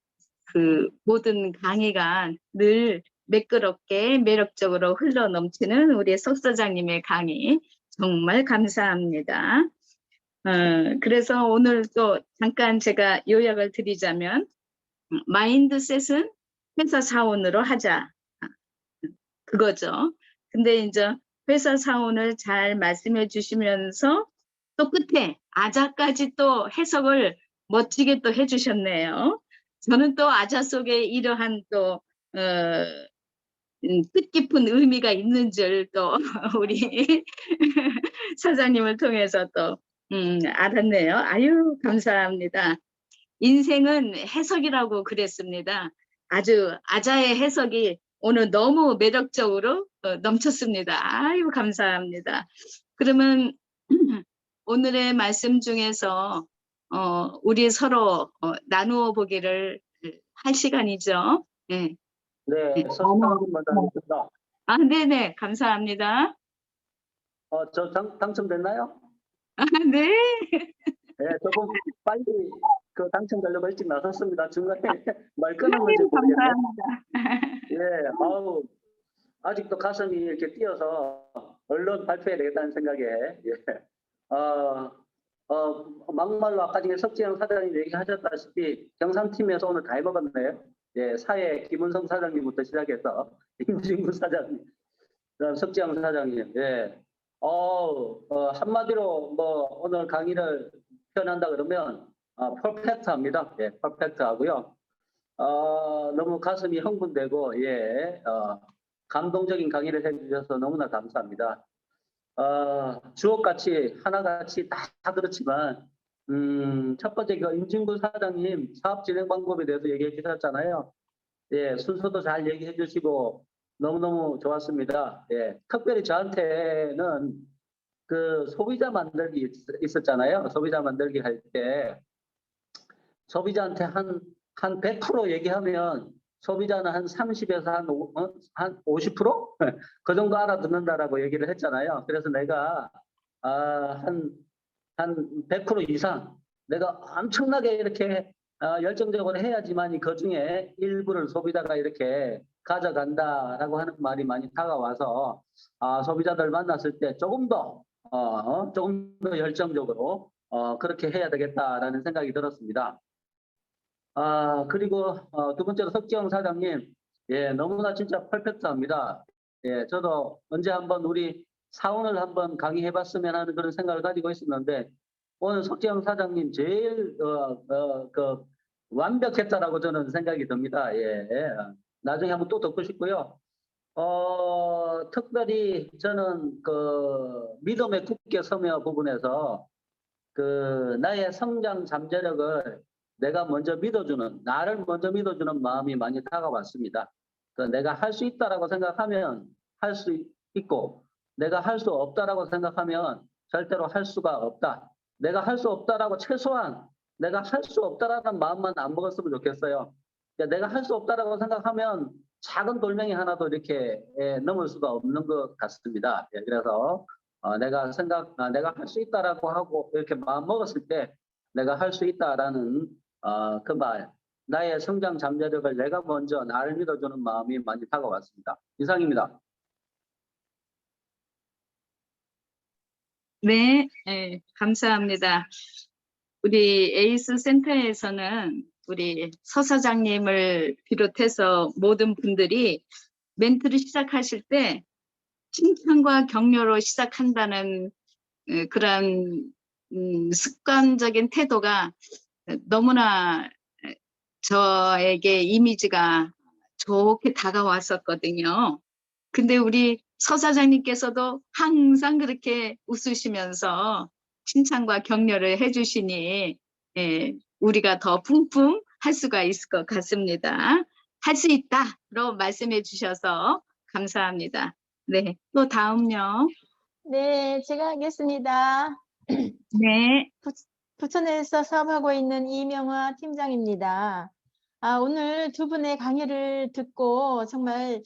그 모든 강의가 늘 매끄럽게 매력적으로 흘러 넘치는 우리 석 사장님의 강의 정말 감사합니다. 그래서 오늘 또 잠깐 제가 요약을 드리자면 마인드셋은 회사 사원으로 하자. 그거죠. 근데 이제 회사 사원을 잘 말씀해 주시면서 또 끝에 아자까지 또 해석을 멋지게 또 해주셨네요. 저는 또 아자 속에 이러한 또 뜻깊은 의미가 있는 줄 또 우리 사장님을 통해서 또 알았네요. 아유, 감사합니다. 인생은 해석이라고 그랬습니다. 아주 아자의 해석이 오늘 너무 매력적으로 넘쳤습니다. 아유, 감사합니다. 그러면 오늘의 말씀 중에서 우리 서로 나누어 보기를 할 시간이죠. 네. 네, 서상훈 원장입니다. 아, 네네, 감사합니다. 저 당첨됐나요? 아, 네. 네, 조금 빨리 그 당첨되려고 일찍 나섰습니다. 중간에 말 끊은 건지 모르겠네요. 감사합니다. 예, 아우, 아직도 가슴이 이렇게 뛰어서 얼른 발표해야 되겠다는 생각에, 예. 막말로 아까 전에 석지영 사장님 얘기하셨다시피 경상팀에서 오늘 다 해먹었네요. 예, 사회 김은성 사장님부터 시작해서 임진구 사장님, 그다음 석지영 사장님. 예. 한마디로 뭐 오늘 강의를 표현한다 그러면 퍼펙트합니다. 예, 퍼펙트하고요. 너무 가슴이 흥분되고 예, 감동적인 강의를 해주셔서 너무나 감사합니다. 주옥같이 하나같이 다 그렇지만 첫 번째 그 임진구 사장님 사업 진행 방법에 대해서 얘기해 주셨잖아요. 예, 순서도 잘 얘기해 주시고 너무너무 좋았습니다. 예, 특별히 저한테는 그 소비자 만들기 있었잖아요. 소비자 만들기 할 때 소비자한테 한 100% 얘기하면 소비자는 한 30에서 한 50%? 그 정도 알아듣는다라고 얘기를 했잖아요. 그래서 내가 한 100% 이상 내가 엄청나게 이렇게 열정적으로 해야지만 그 중에 일부를 소비자가 이렇게 가져간다라고 하는 말이 많이 다가와서 소비자들 만났을 때 조금 더 열정적으로 그렇게 해야 되겠다라는 생각이 들었습니다. 그리고 두 번째로 석지영 사장님, 예, 너무나 진짜 퍼펙트합니다. 예, 저도 언제 한번 우리 사원을 한번 강의해봤으면 하는 그런 생각을 가지고 있었는데 오늘 석지영 사장님 제일 그 완벽했다라고 저는 생각이 듭니다. 예, 나중에 한번 또 듣고 싶고요. 특별히 저는 그 믿음의 굳게 서며 부분에서 그 나의 성장 잠재력을 내가 먼저 믿어주는, 나를 먼저 믿어주는 마음이 많이 다가왔습니다. 그래서 내가 할 수 있다라고 생각하면 할 수 있고, 내가 할 수 없다라고 생각하면 절대로 할 수가 없다. 내가 할 수 없다라고 최소한 내가 할 수 없다라는 마음만 안 먹었으면 좋겠어요. 내가 할 수 없다라고 생각하면 작은 돌멩이 하나도 이렇게 넘을 수가 없는 것 같습니다. 그래서 내가 할 수 있다라고 하고 이렇게 마음 먹었을 때 내가 할 수 있다라는 그 말, 나의 성장 잠재력을 내가 먼저 나를 믿어주는 마음이 많이 다가왔습니다. 이상입니다. 네, 감사합니다. 우리 에이스 센터에서는 우리 서 사장님을 비롯해서 모든 분들이 멘트를 시작하실 때 칭찬과 격려로 시작한다는 그런 습관적인 태도가 너무나 저에게 이미지가 좋게 다가왔었거든요. 근데 우리 서 사장님께서도 항상 그렇게 웃으시면서 칭찬과 격려를 해주시니 우리가 더 쿵쿵 할 수가 있을 것 같습니다. 할 수 있다로 말씀해 주셔서 감사합니다. 네, 또 다음요. 네, 제가 하겠습니다. 네. 부천에서 사업하고 있는 이명화 팀장입니다. 오늘 두 분의 강의를 듣고 정말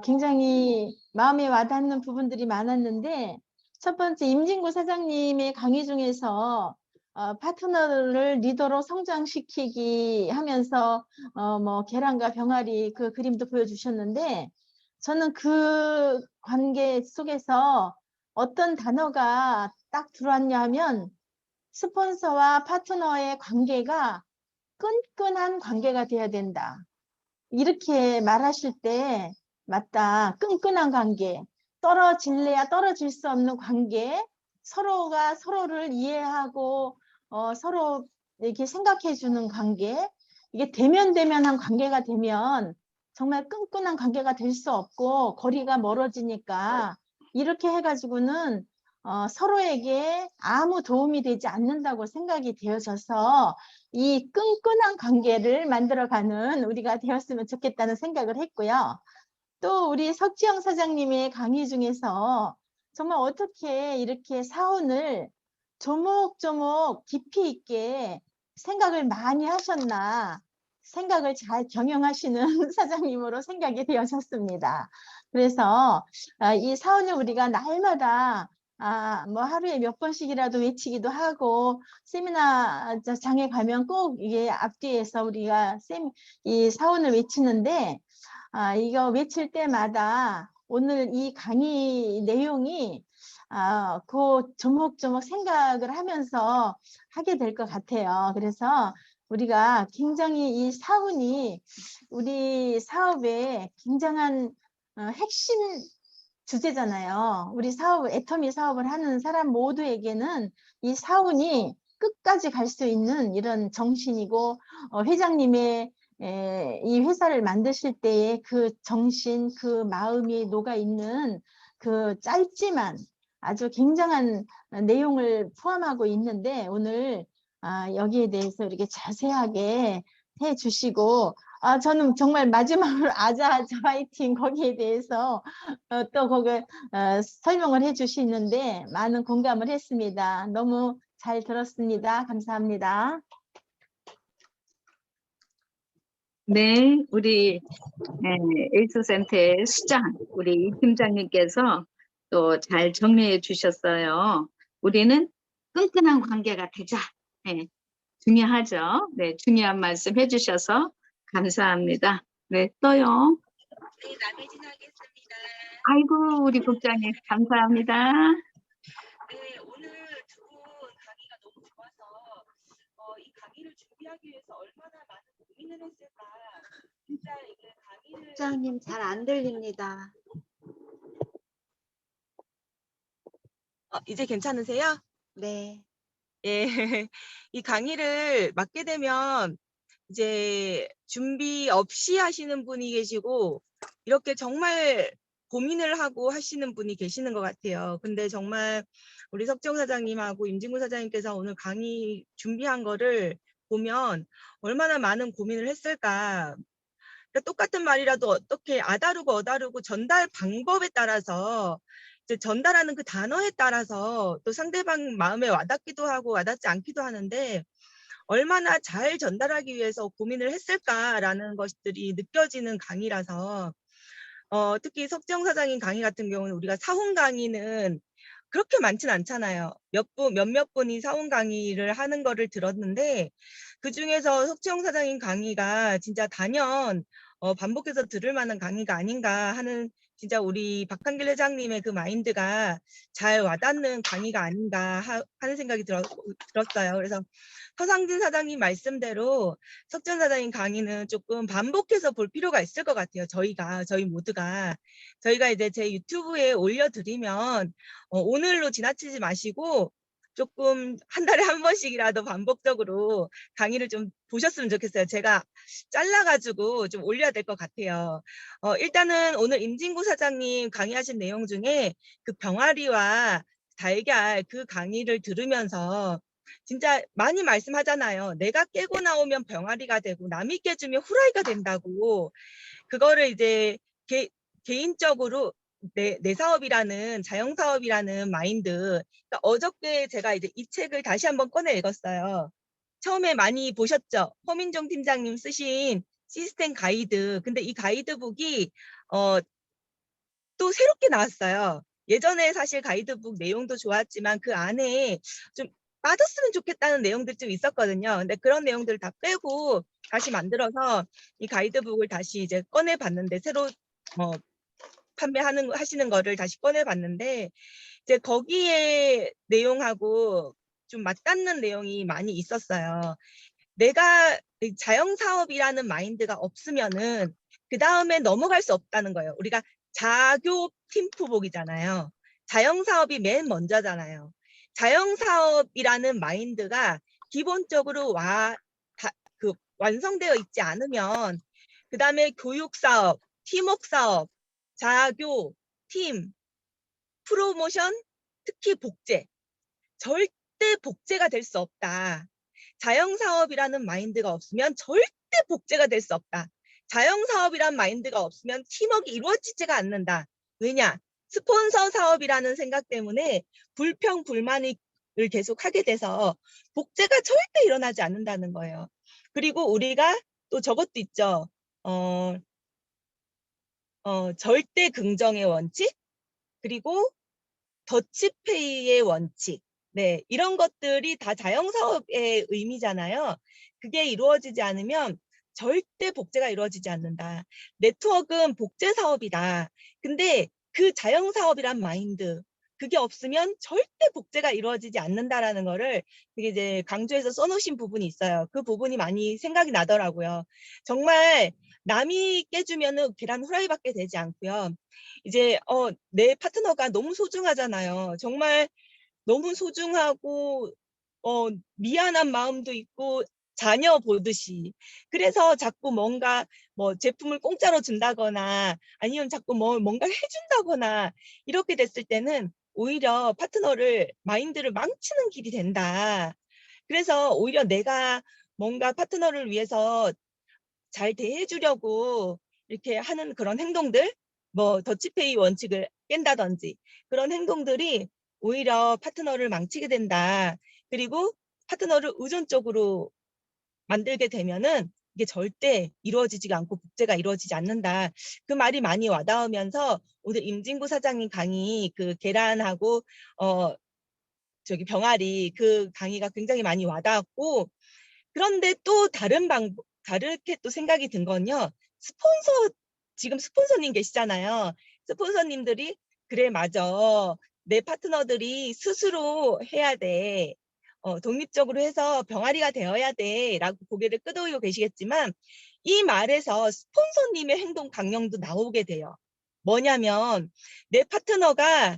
굉장히 마음에 와닿는 부분들이 많았는데 첫 번째 임진구 사장님의 강의 중에서 파트너를 리더로 성장시키기 하면서 뭐 계란과 병아리 그 그림도 보여주셨는데 저는 그 관계 속에서 어떤 단어가 딱 들어왔냐 하면 스폰서와 파트너의 관계가 끈끈한 관계가 돼야 된다. 이렇게 말하실 때 맞다. 끈끈한 관계. 떨어질래야 떨어질 수 없는 관계. 서로가 서로를 이해하고 서로 이렇게 생각해 주는 관계. 이게 대면대면한 관계가 되면 정말 끈끈한 관계가 될 수 없고 거리가 멀어지니까 이렇게 해가지고는 서로에게 아무 도움이 되지 않는다고 생각이 되어져서 이 끈끈한 관계를 만들어가는 우리가 되었으면 좋겠다는 생각을 했고요. 또 우리 석지영 사장님의 강의 중에서 정말 어떻게 이렇게 사원을 조목조목 깊이 있게 생각을 많이 하셨나 생각을 잘 경영하시는 사장님으로 생각이 되어졌습니다. 그래서 이 사원을 우리가 날마다 뭐 하루에 몇 번씩이라도 외치기도 하고 세미나 장에 가면 꼭 이게 앞뒤에서 우리가 이 사원을 외치는데 이거 외칠 때마다 오늘 이 강의 내용이 그 조목조목 생각을 하면서 하게 될 것 같아요. 그래서 우리가 굉장히 이 사운이 우리 사업의 굉장한 핵심 주제잖아요. 우리 애터미 사업을 하는 사람 모두에게는 이 사운이 끝까지 갈 수 있는 이런 정신이고, 회장님의 이 회사를 만드실 때의 그 정신, 그 마음이 녹아 있는 그 짧지만 아주 굉장한 내용을 포함하고 있는데, 오늘 여기에 대해서 이렇게 자세하게 해 주시고, 저는 정말 마지막으로 아자 화이팅 거기에 대해서 또 거기 설명을 해 주시는데 많은 공감을 했습니다. 너무 잘 들었습니다. 감사합니다. 네, 우리 에이스센터의 수장, 우리 이 팀장님께서 또 잘 정리해 주셨어요. 우리는 끈끈한 관계가 되자. 네, 중요하죠. 네, 중요한 말씀 해주셔서 감사합니다. 네, 또요. 네, 남혜진 하겠습니다. 아이고, 우리 국장님, 감사합니다. 네, 오늘 두 분 강의가 너무 좋아서 이 강의를 준비하기 위해서 얼마나 많은 고민을 했을까. 진짜 이게 강의를 국장님 잘 안 들립니다. 이제 괜찮으세요? 네. 예, 이 강의를 맡게 되면 이제 준비 없이 하시는 분이 계시고 이렇게 정말 고민을 하고 하시는 분이 계시는 것 같아요. 근데 정말 우리 석정 사장님하고 임진구 사장님께서 오늘 강의 준비한 거를 보면 얼마나 많은 고민을 했을까. 그러니까 똑같은 말이라도 어떻게 아다르고 어다르고 전달 방법에 따라서 이제 전달하는 그 단어에 따라서 또 상대방 마음에 와닿기도 하고 와닿지 않기도 하는데 얼마나 잘 전달하기 위해서 고민을 했을까라는 것들이 느껴지는 강의라서 특히 석정 사장님 강의 같은 경우는 우리가 사훈 강의는 그렇게 많진 않잖아요. 몇몇 분이 사훈 강의를 하는 거를 들었는데 그중에서 석정 사장님 강의가 진짜 단연 반복해서 들을 만한 강의가 아닌가 하는 진짜 우리 박한길 회장님의 그 마인드가 잘 와닿는 강의가 아닌가 하는 생각이 들었어요. 그래서 서상진 사장님 말씀대로 석정 사장님 강의는 조금 반복해서 볼 필요가 있을 것 같아요. 저희 모두가. 저희가 이제 제 유튜브에 올려드리면 오늘로 지나치지 마시고 조금 한 달에 한 번씩이라도 반복적으로 강의를 좀 보셨으면 좋겠어요. 제가 잘라가지고 좀 올려야 될 것 같아요. 일단은 오늘 임진구 사장님 강의하신 내용 중에 그 병아리와 달걀 그 강의를 들으면서 진짜 많이 말씀하잖아요. 내가 깨고 나오면 병아리가 되고 남이 깨주면 후라이가 된다고. 그거를 이제 개인적으로 내 사업이라는 자영사업이라는 마인드. 그러니까 어저께 제가 이제 이 책을 다시 한번 꺼내 읽었어요. 처음에 많이 보셨죠? 허민정 팀장님 쓰신 시스템 가이드. 근데 이 가이드북이 또 새롭게 나왔어요. 예전에 사실 가이드북 내용도 좋았지만 그 안에 좀 빠졌으면 좋겠다는 내용들이 좀 있었거든요. 근데 그런 내용들을 다 빼고 다시 만들어서 이 가이드북을 다시 이제 꺼내 봤는데 새로 하시는 거를 다시 꺼내 봤는데 이제 거기에 내용하고 좀 맞닿는 내용이 많이 있었어요. 내가 자영사업이라는 마인드가 없으면은 그 다음에 넘어갈 수 없다는 거예요. 우리가 자교 팀프복이잖아요. 자영사업이 맨 먼저잖아요. 자영사업이라는 마인드가 기본적으로 완성되어 있지 않으면 그 다음에 교육사업, 팀워크사업, 자교, 팀, 프로모션, 특히 복제. 절대 복제가 될 수 없다. 자영사업이라는 마인드가 없으면 절대 복제가 될 수 없다. 자영사업이란 마인드가 없으면 팀워크가 이루어지지가 않는다. 왜냐? 스폰서 사업이라는 생각 때문에 불평불만을 계속 하게 돼서 복제가 절대 일어나지 않는다는 거예요. 그리고 우리가 또 저것도 있죠. 절대 긍정의 원칙, 그리고 더치페이의 원칙. 네, 이런 것들이 다 자영사업의 의미잖아요. 그게 이루어지지 않으면 절대 복제가 이루어지지 않는다. 네트워크는 복제 사업이다. 근데 그 자영사업이란 마인드, 그게 없으면 절대 복제가 이루어지지 않는다라는 거를 되게 이제 강조해서 써놓으신 부분이 있어요. 그 부분이 많이 생각이 나더라고요. 정말 남이 깨주면은 계란 후라이밖에 되지 않고요. 이제 내 파트너가 너무 소중하잖아요. 정말 너무 소중하고 미안한 마음도 있고 자녀 보듯이. 그래서 자꾸 뭔가 뭐 제품을 공짜로 준다거나 아니면 자꾸 뭔가를 해준다거나 이렇게 됐을 때는 오히려 파트너를 마인드를 망치는 길이 된다. 그래서 오히려 내가 뭔가 파트너를 위해서 잘 대해주려고 이렇게 하는 그런 행동들, 뭐 더치페이 원칙을 깬다든지 그런 행동들이 오히려 파트너를 망치게 된다. 그리고 파트너를 의존적으로 만들게 되면은 이게 절대 이루어지지가 않고 복제가 이루어지지 않는다. 그 말이 많이 와닿으면서 오늘 임진구 사장님 강의 그 계란하고 저기 병아리 그 강의가 굉장히 많이 와닿았고, 그런데 또 다르게 또 생각이 든 건요. 지금 스폰서님 계시잖아요. 스폰서님들이 그래 맞아. 내 파트너들이 스스로 해야 돼. 독립적으로 해서 병아리가 되어야 돼. 라고 고개를 끄덕이고 계시겠지만 이 말에서 스폰서님의 행동 강령도 나오게 돼요. 뭐냐면 내 파트너가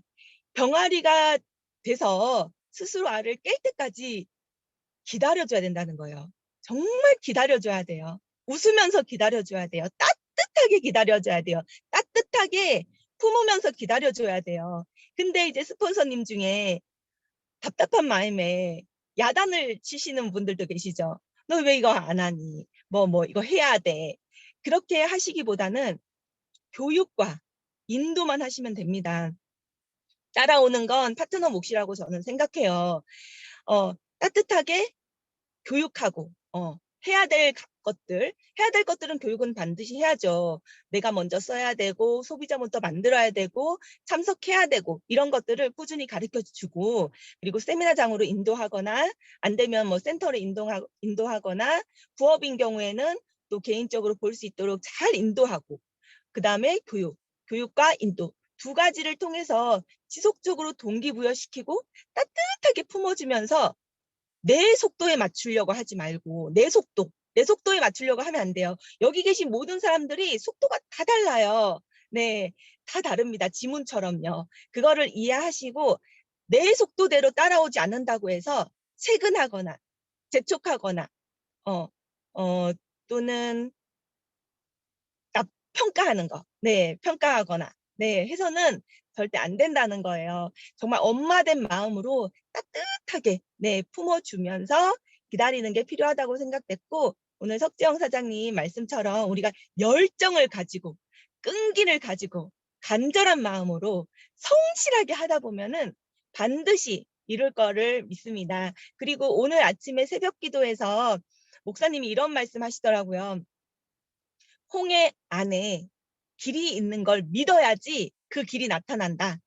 병아리가 돼서 스스로 알을 깰 때까지 기다려줘야 된다는 거예요. 정말 기다려줘야 돼요. 웃으면서 기다려줘야 돼요. 따뜻하게 기다려줘야 돼요. 따뜻하게 품으면서 기다려줘야 돼요. 근데 이제 스폰서님 중에 답답한 마음에 야단을 치시는 분들도 계시죠. 너 왜 이거 안 하니? 뭐 이거 해야 돼. 그렇게 하시기보다는 교육과 인도만 하시면 됩니다. 따라오는 건 파트너 몫이라고 저는 생각해요. 따뜻하게 교육하고 해야 될 것들은 교육은 반드시 해야죠. 내가 먼저 써야 되고 소비자부터 만들어야 되고 참석해야 되고 이런 것들을 꾸준히 가르쳐주고, 그리고 세미나장으로 인도하거나 안 되면 뭐 센터로 인도하거나 부업인 경우에는 또 개인적으로 볼 수 있도록 잘 인도하고, 그 다음에 교육과 인도 두 가지를 통해서 지속적으로 동기부여시키고 따뜻하게 품어주면서 내 속도에 맞추려고 하지 말고 내 속도에 맞추려고 하면 안 돼요. 여기 계신 모든 사람들이 속도가 다 달라요. 네, 다 다릅니다. 지문처럼요. 그거를 이해하시고 내 속도대로 따라오지 않는다고 해서 세근하거나 재촉하거나 또는 평가하는 거, 네, 평가하거나 해서는 절대 안 된다는 거예요. 정말 엄마된 마음으로 따뜻하게 품어주면서 기다리는 게 필요하다고 생각됐고, 오늘 석지영 사장님 말씀처럼 우리가 열정을 가지고 끈기를 가지고 간절한 마음으로 성실하게 하다 보면은 반드시 이룰 거를 믿습니다. 그리고 오늘 아침에 새벽 기도에서 목사님이 이런 말씀 하시더라고요. 홍해 안에 길이 있는 걸 믿어야지 그 길이 나타난다.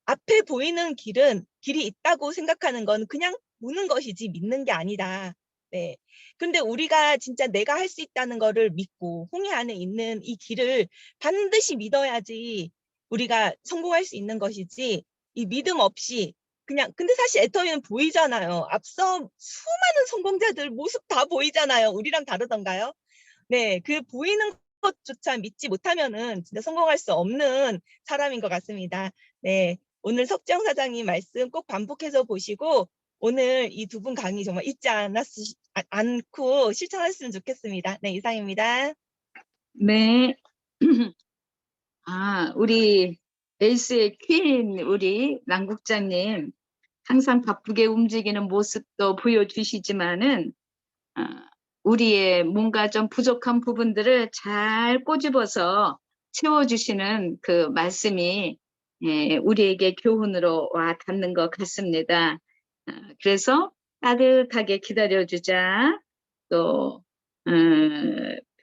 앞에 보이는 길이 있다고 생각하는 건 그냥 보는 것이지 믿는 게 아니다. 네. 근데 우리가 진짜 내가 할 수 있다는 거를 믿고 홍해 안에 있는 이 길을 반드시 믿어야지 우리가 성공할 수 있는 것이지, 이 믿음 없이 그냥, 근데 사실 애터미는 보이잖아요. 앞서 수많은 성공자들 모습 다 보이잖아요. 우리랑 다르던가요? 네, 그 보이는 것조차 믿지 못하면은 진짜 성공할 수 없는 사람인 것 같습니다. 네, 오늘 석정 사장님 말씀 꼭 반복해서 보시고 오늘 이 두 분 강의 정말 잊지 않고 실천하셨으면 좋겠습니다. 네, 이상입니다. 네. 우리 에이스의 퀸 우리 남국장님 항상 바쁘게 움직이는 모습도 보여주시지만은 우리의 뭔가 좀 부족한 부분들을 잘 꼬집어서 채워주시는 그 말씀이 우리에게 교훈으로 와 닿는 것 같습니다. 그래서 따뜻하게 기다려주자. 또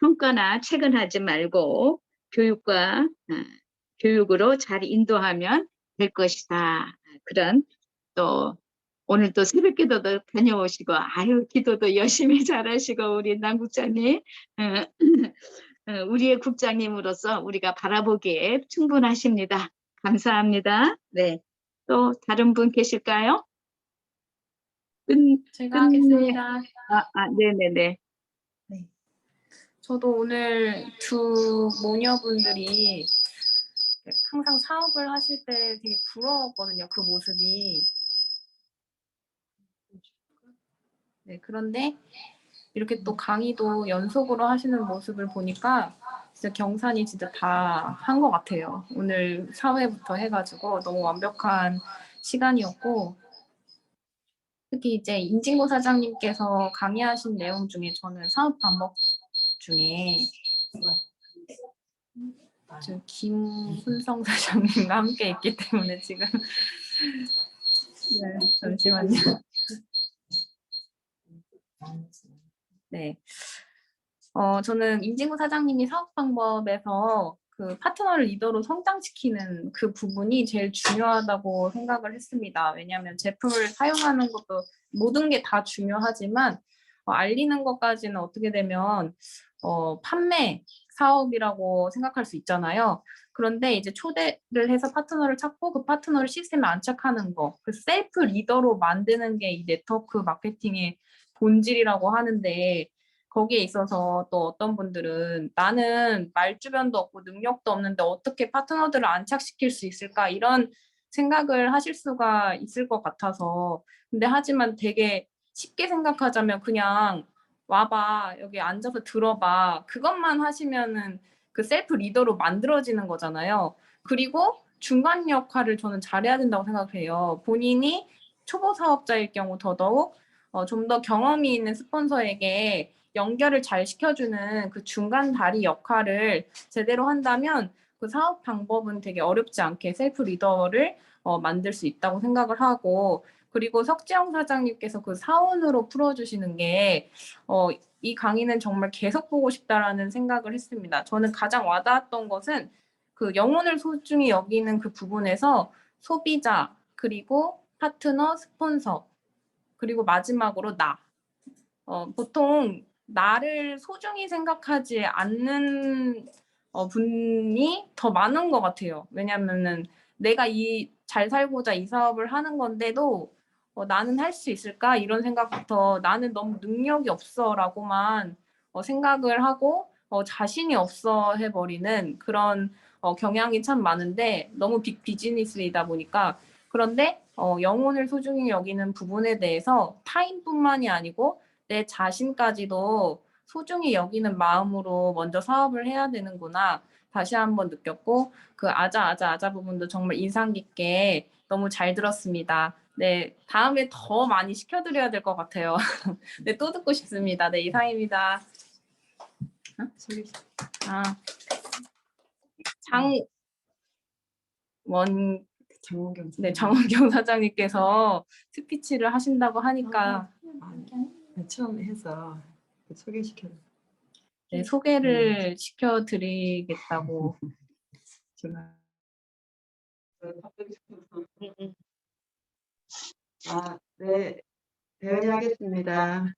평가나 체근하지 말고 교육으로 잘 인도하면 될 것이다. 그런 또 오늘 또 새벽 기도도 다녀오시고 기도도 열심히 잘하시고 우리 남국장님 우리의 국장님으로서 우리가 바라보기에 충분하십니다. 감사합니다. 네. 또 다른 분 계실까요? 제가 하겠습니다. 네네네. 저도 오늘 두 모녀분들이 항상 사업을 하실 때 되게 부러웠거든요. 그 모습이. 네, 그런데 이렇게 또 강의도 연속으로 하시는 모습을 보니까 진짜 경산이 진짜 다 한 것 같아요. 오늘 사회부터 해가지고 너무 완벽한 시간이었고, 특히 이제 임진구 사장님께서 강의하신 내용 중에 저는 사업 방법 중에 지금 김훈성 사장님과 함께 있기 때문에 지금 네, 잠시만요. 네. 저는 임진구 사장님이 사업 방법에서 그 파트너를 리더로 성장시키는 그 부분이 제일 중요하다고 생각을 했습니다. 왜냐하면 제품을 사용하는 것도 모든 게 다 중요하지만 알리는 것까지는 어떻게 되면 판매 사업이라고 생각할 수 있잖아요. 그런데 이제 초대를 해서 파트너를 찾고 그 파트너를 시스템에 안착하는 거, 그 셀프 리더로 만드는 게 이 네트워크 마케팅의 본질이라고 하는데 거기에 있어서 또 어떤 분들은 나는 말주변도 없고 능력도 없는데 어떻게 파트너들을 안착시킬 수 있을까 이런 생각을 하실 수가 있을 것 같아서 근데 하지만 되게 쉽게 생각하자면 그냥 와봐 여기 앉아서 들어봐 그것만 하시면은 그 셀프 리더로 만들어지는 거잖아요. 그리고 중간 역할을 저는 잘해야 된다고 생각해요. 본인이 초보 사업자일 경우 더더욱 좀 더 경험이 있는 스폰서에게 연결을 잘 시켜주는 그 중간 다리 역할을 제대로 한다면 그 사업 방법은 되게 어렵지 않게 셀프 리더를 만들 수 있다고 생각을 하고 그리고 석지영 사장님께서 그 사원으로 풀어주시는 게 이 강의는 정말 계속 보고 싶다라는 생각을 했습니다. 저는 가장 와닿았던 것은 그 영혼을 소중히 여기는 그 부분에서 소비자 그리고 파트너, 스폰서 그리고 마지막으로 나. 보통 나를 소중히 생각하지 않는 분이 더 많은 것 같아요. 왜냐하면은 내가 잘 살고자 이 사업을 하는 건데도 나는 할 수 있을까? 이런 생각부터 나는 너무 능력이 없어라고만 생각을 하고 자신이 없어 해버리는 그런 경향이 참 많은데 너무 빅 비즈니스이다 보니까 그런데 영혼을 소중히 여기는 부분에 대해서 타인뿐만이 아니고 내 자신까지도 소중히 여기는 마음으로 먼저 사업을 해야 되는구나 다시 한번 느꼈고 그 아자 부분도 정말 인상 깊게 너무 잘 들었습니다. 네, 다음에 더 많이 시켜드려야 될 것 같아요. 네, 또 듣고 싶습니다. 네, 이상입니다. 장원경 사장님께서 스피치를 하신다고 하니까 처음 해서 소개시켜. 네, 소개를 시켜드리겠다고 제가. 네, 대언하겠습니다.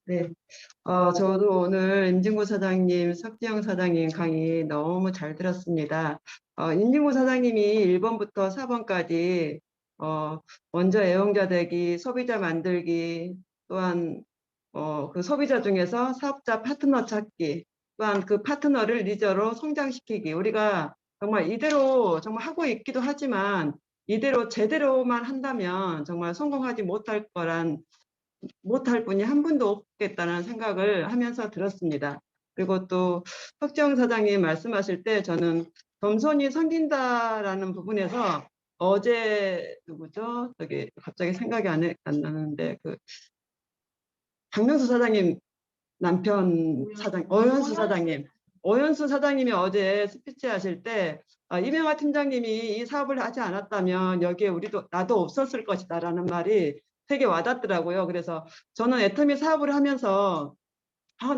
네, 저도 오늘 임진구 사장님, 석지영 사장님 강의 너무 잘 들었습니다. 임진구 사장님이 1번부터 4번까지 먼저 애용자 되기, 소비자 만들기, 또한 그 소비자 중에서 사업자 파트너 찾기, 또한 그 파트너를 리더로 성장시키기. 우리가 정말 이대로 정말 하고 있기도 하지만 이대로 제대로만 한다면 정말 성공하지 못할 분이 한 분도 없겠다는 생각을 하면서 들었습니다. 그리고 또 석지영 사장님 말씀하실 때 저는 겸손이 섬긴다라는 부분에서 어제 누구죠? 저기 갑자기 생각이 안 나는데 그 박명수 사장님 남편 사장 오연수 사장님이 어제 스피치 하실 때 이명하 팀장님이 이 사업을 하지 않았다면 여기에 나도 없었을 것이다라는 말이 되게 와닿더라고요. 그래서 저는 애터미 사업을 하면서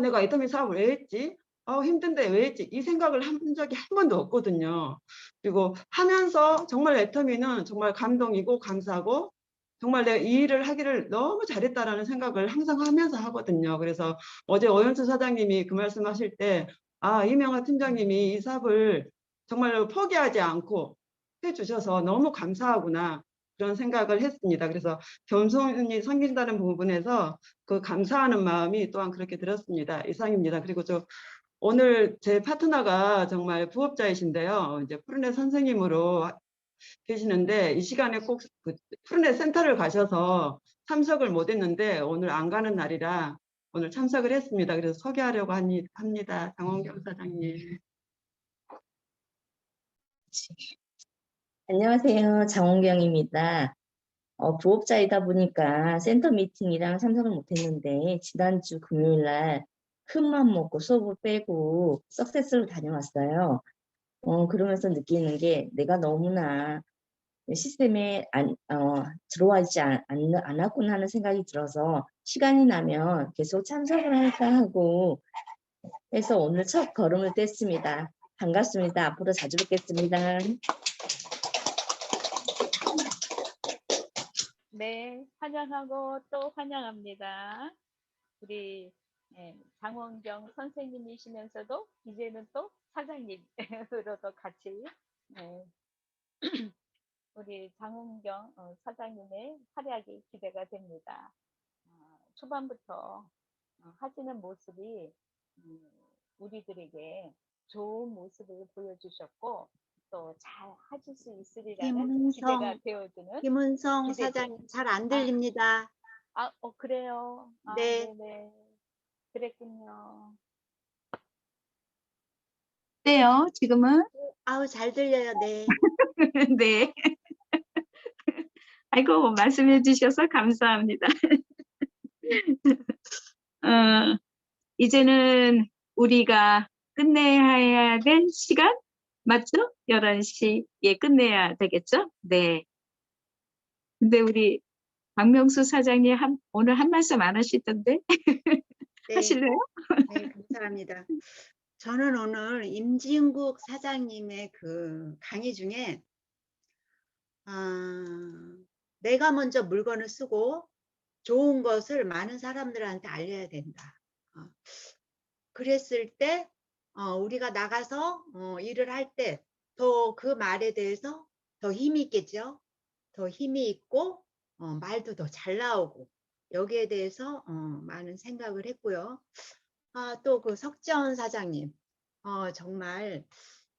내가 애터미 사업을 왜 했지? 힘든데 왜 했지? 이 생각을 한 적이 한 번도 없거든요. 그리고 하면서 정말 애터미는 정말 감동이고 감사하고 정말 내가 이 일을 하기를 너무 잘했다라는 생각을 항상 하면서 하거든요. 그래서 어제 오연수 사장님이 그 말씀하실 때 이명하 팀장님이 이 사업을 정말로 포기하지 않고 해주셔서 너무 감사하구나 그런 생각을 했습니다. 그래서 겸손히 섬긴다는 부분에서 그 감사하는 마음이 또한 그렇게 들었습니다. 이상입니다. 그리고 오늘 제 파트너가 정말 부업자이신데요. 이제 푸른의 선생님으로 계시는데 이 시간에 꼭 그 푸른의 센터를 가셔서 참석을 못했는데 오늘 안 가는 날이라 오늘 참석을 했습니다. 그래서 소개하려고 합니다. 장원경 사장님. 안녕하세요. 장원경입니다. 부업자이다 보니까 센터 미팅이랑 참석을 못했는데 지난주 금요일 날 큰맘 먹고 수업을 빼고 석세스로 다녀왔어요. 그러면서 느끼는 게 내가 너무나 시스템에 들어와 있지 않았구나 하는 생각이 들어서 시간이 나면 계속 참석을 할까 하고 해서 오늘 첫 걸음을 뗐습니다. 반갑습니다. 앞으로 자주 뵙겠습니다. 네, 환영하고 또 환영합니다. 우리 장원경 선생님이시면서도 이제는 또 사장님으로도 같이 우리 장원경 사장님의 활약이 기대가 됩니다. 초반부터 하시는 모습이 우리들에게 좋은 모습을 보여주셨고 또 잘 하실 수 있으리라는 기대가 되어주는 김은성 기대죠. 사장님 잘 안 들립니다. 그래요? 네. 네네. 그랬군요. 어때요? 지금은? 아우 잘 들려요. 네. 네. 아이고, 말씀해 주셔서 감사합니다. 이제는 우리가 끝내야 될 시간? 맞죠? 11시에 끝내야 되겠죠? 네. 근데 우리 박명수 사장님 오늘 한 말씀 안 하시던데? 네. 하실래요? 네, 감사합니다. 저는 오늘 임진국 사장님의 그 강의 중에 내가 먼저 물건을 쓰고 좋은 것을 많은 사람들한테 알려야 된다. 그랬을 때 우리가 나가서 일을 할 때 더 그 말에 대해서 더 힘이 있겠죠. 더 힘이 있고 말도 더 잘 나오고 여기에 대해서 많은 생각을 했고요. 또 그 석재원 사장님 정말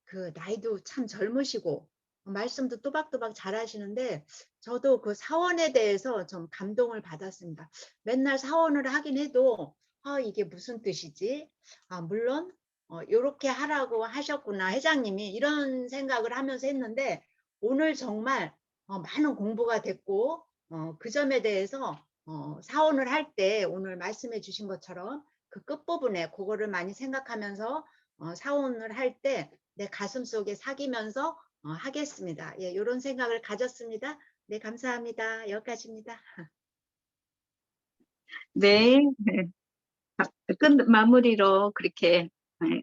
그 나이도 참 젊으시고 말씀도 또박또박 잘하시는데 저도 그 사원에 대해서 좀 감동을 받았습니다. 맨날 사원을 하긴 해도 이게 무슨 뜻이지? 물론 이렇게 하라고 하셨구나 회장님이 이런 생각을 하면서 했는데 오늘 정말 많은 공부가 됐고 그 점에 대해서 사원을 할 때 오늘 말씀해 주신 것처럼 그 끝부분에 그거를 많이 생각하면서 사원을 할 때 내 가슴 속에 새기면서 하겠습니다. 예, 이런 생각을 가졌습니다. 네, 감사합니다. 여기까지입니다. 네. 마무리로 그렇게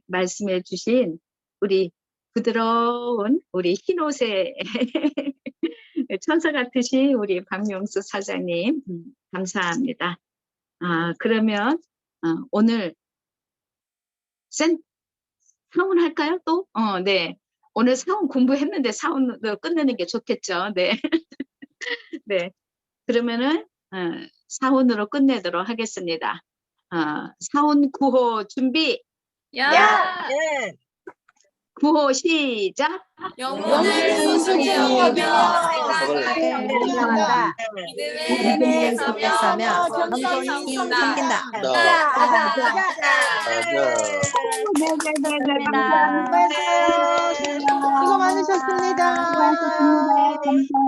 말씀해 주신 우리 부드러운 우리 흰옷의 천사 같으신 우리 박명수 사장님 감사합니다. 그러면 오늘 사원 할까요? 또? 네. 오늘 사원 공부했는데 사원도 끝내는 게 좋겠죠. 네. 네. 그러면은 사원으로 끝내도록 하겠습니다. 사원 9호 준비. 야! 네. 9호 시작. 영혼을 소중히 여기며 사랑한다. 믿음에 서며 겸손히 섬긴다. 수고 많으셨습니다. 감사합니다.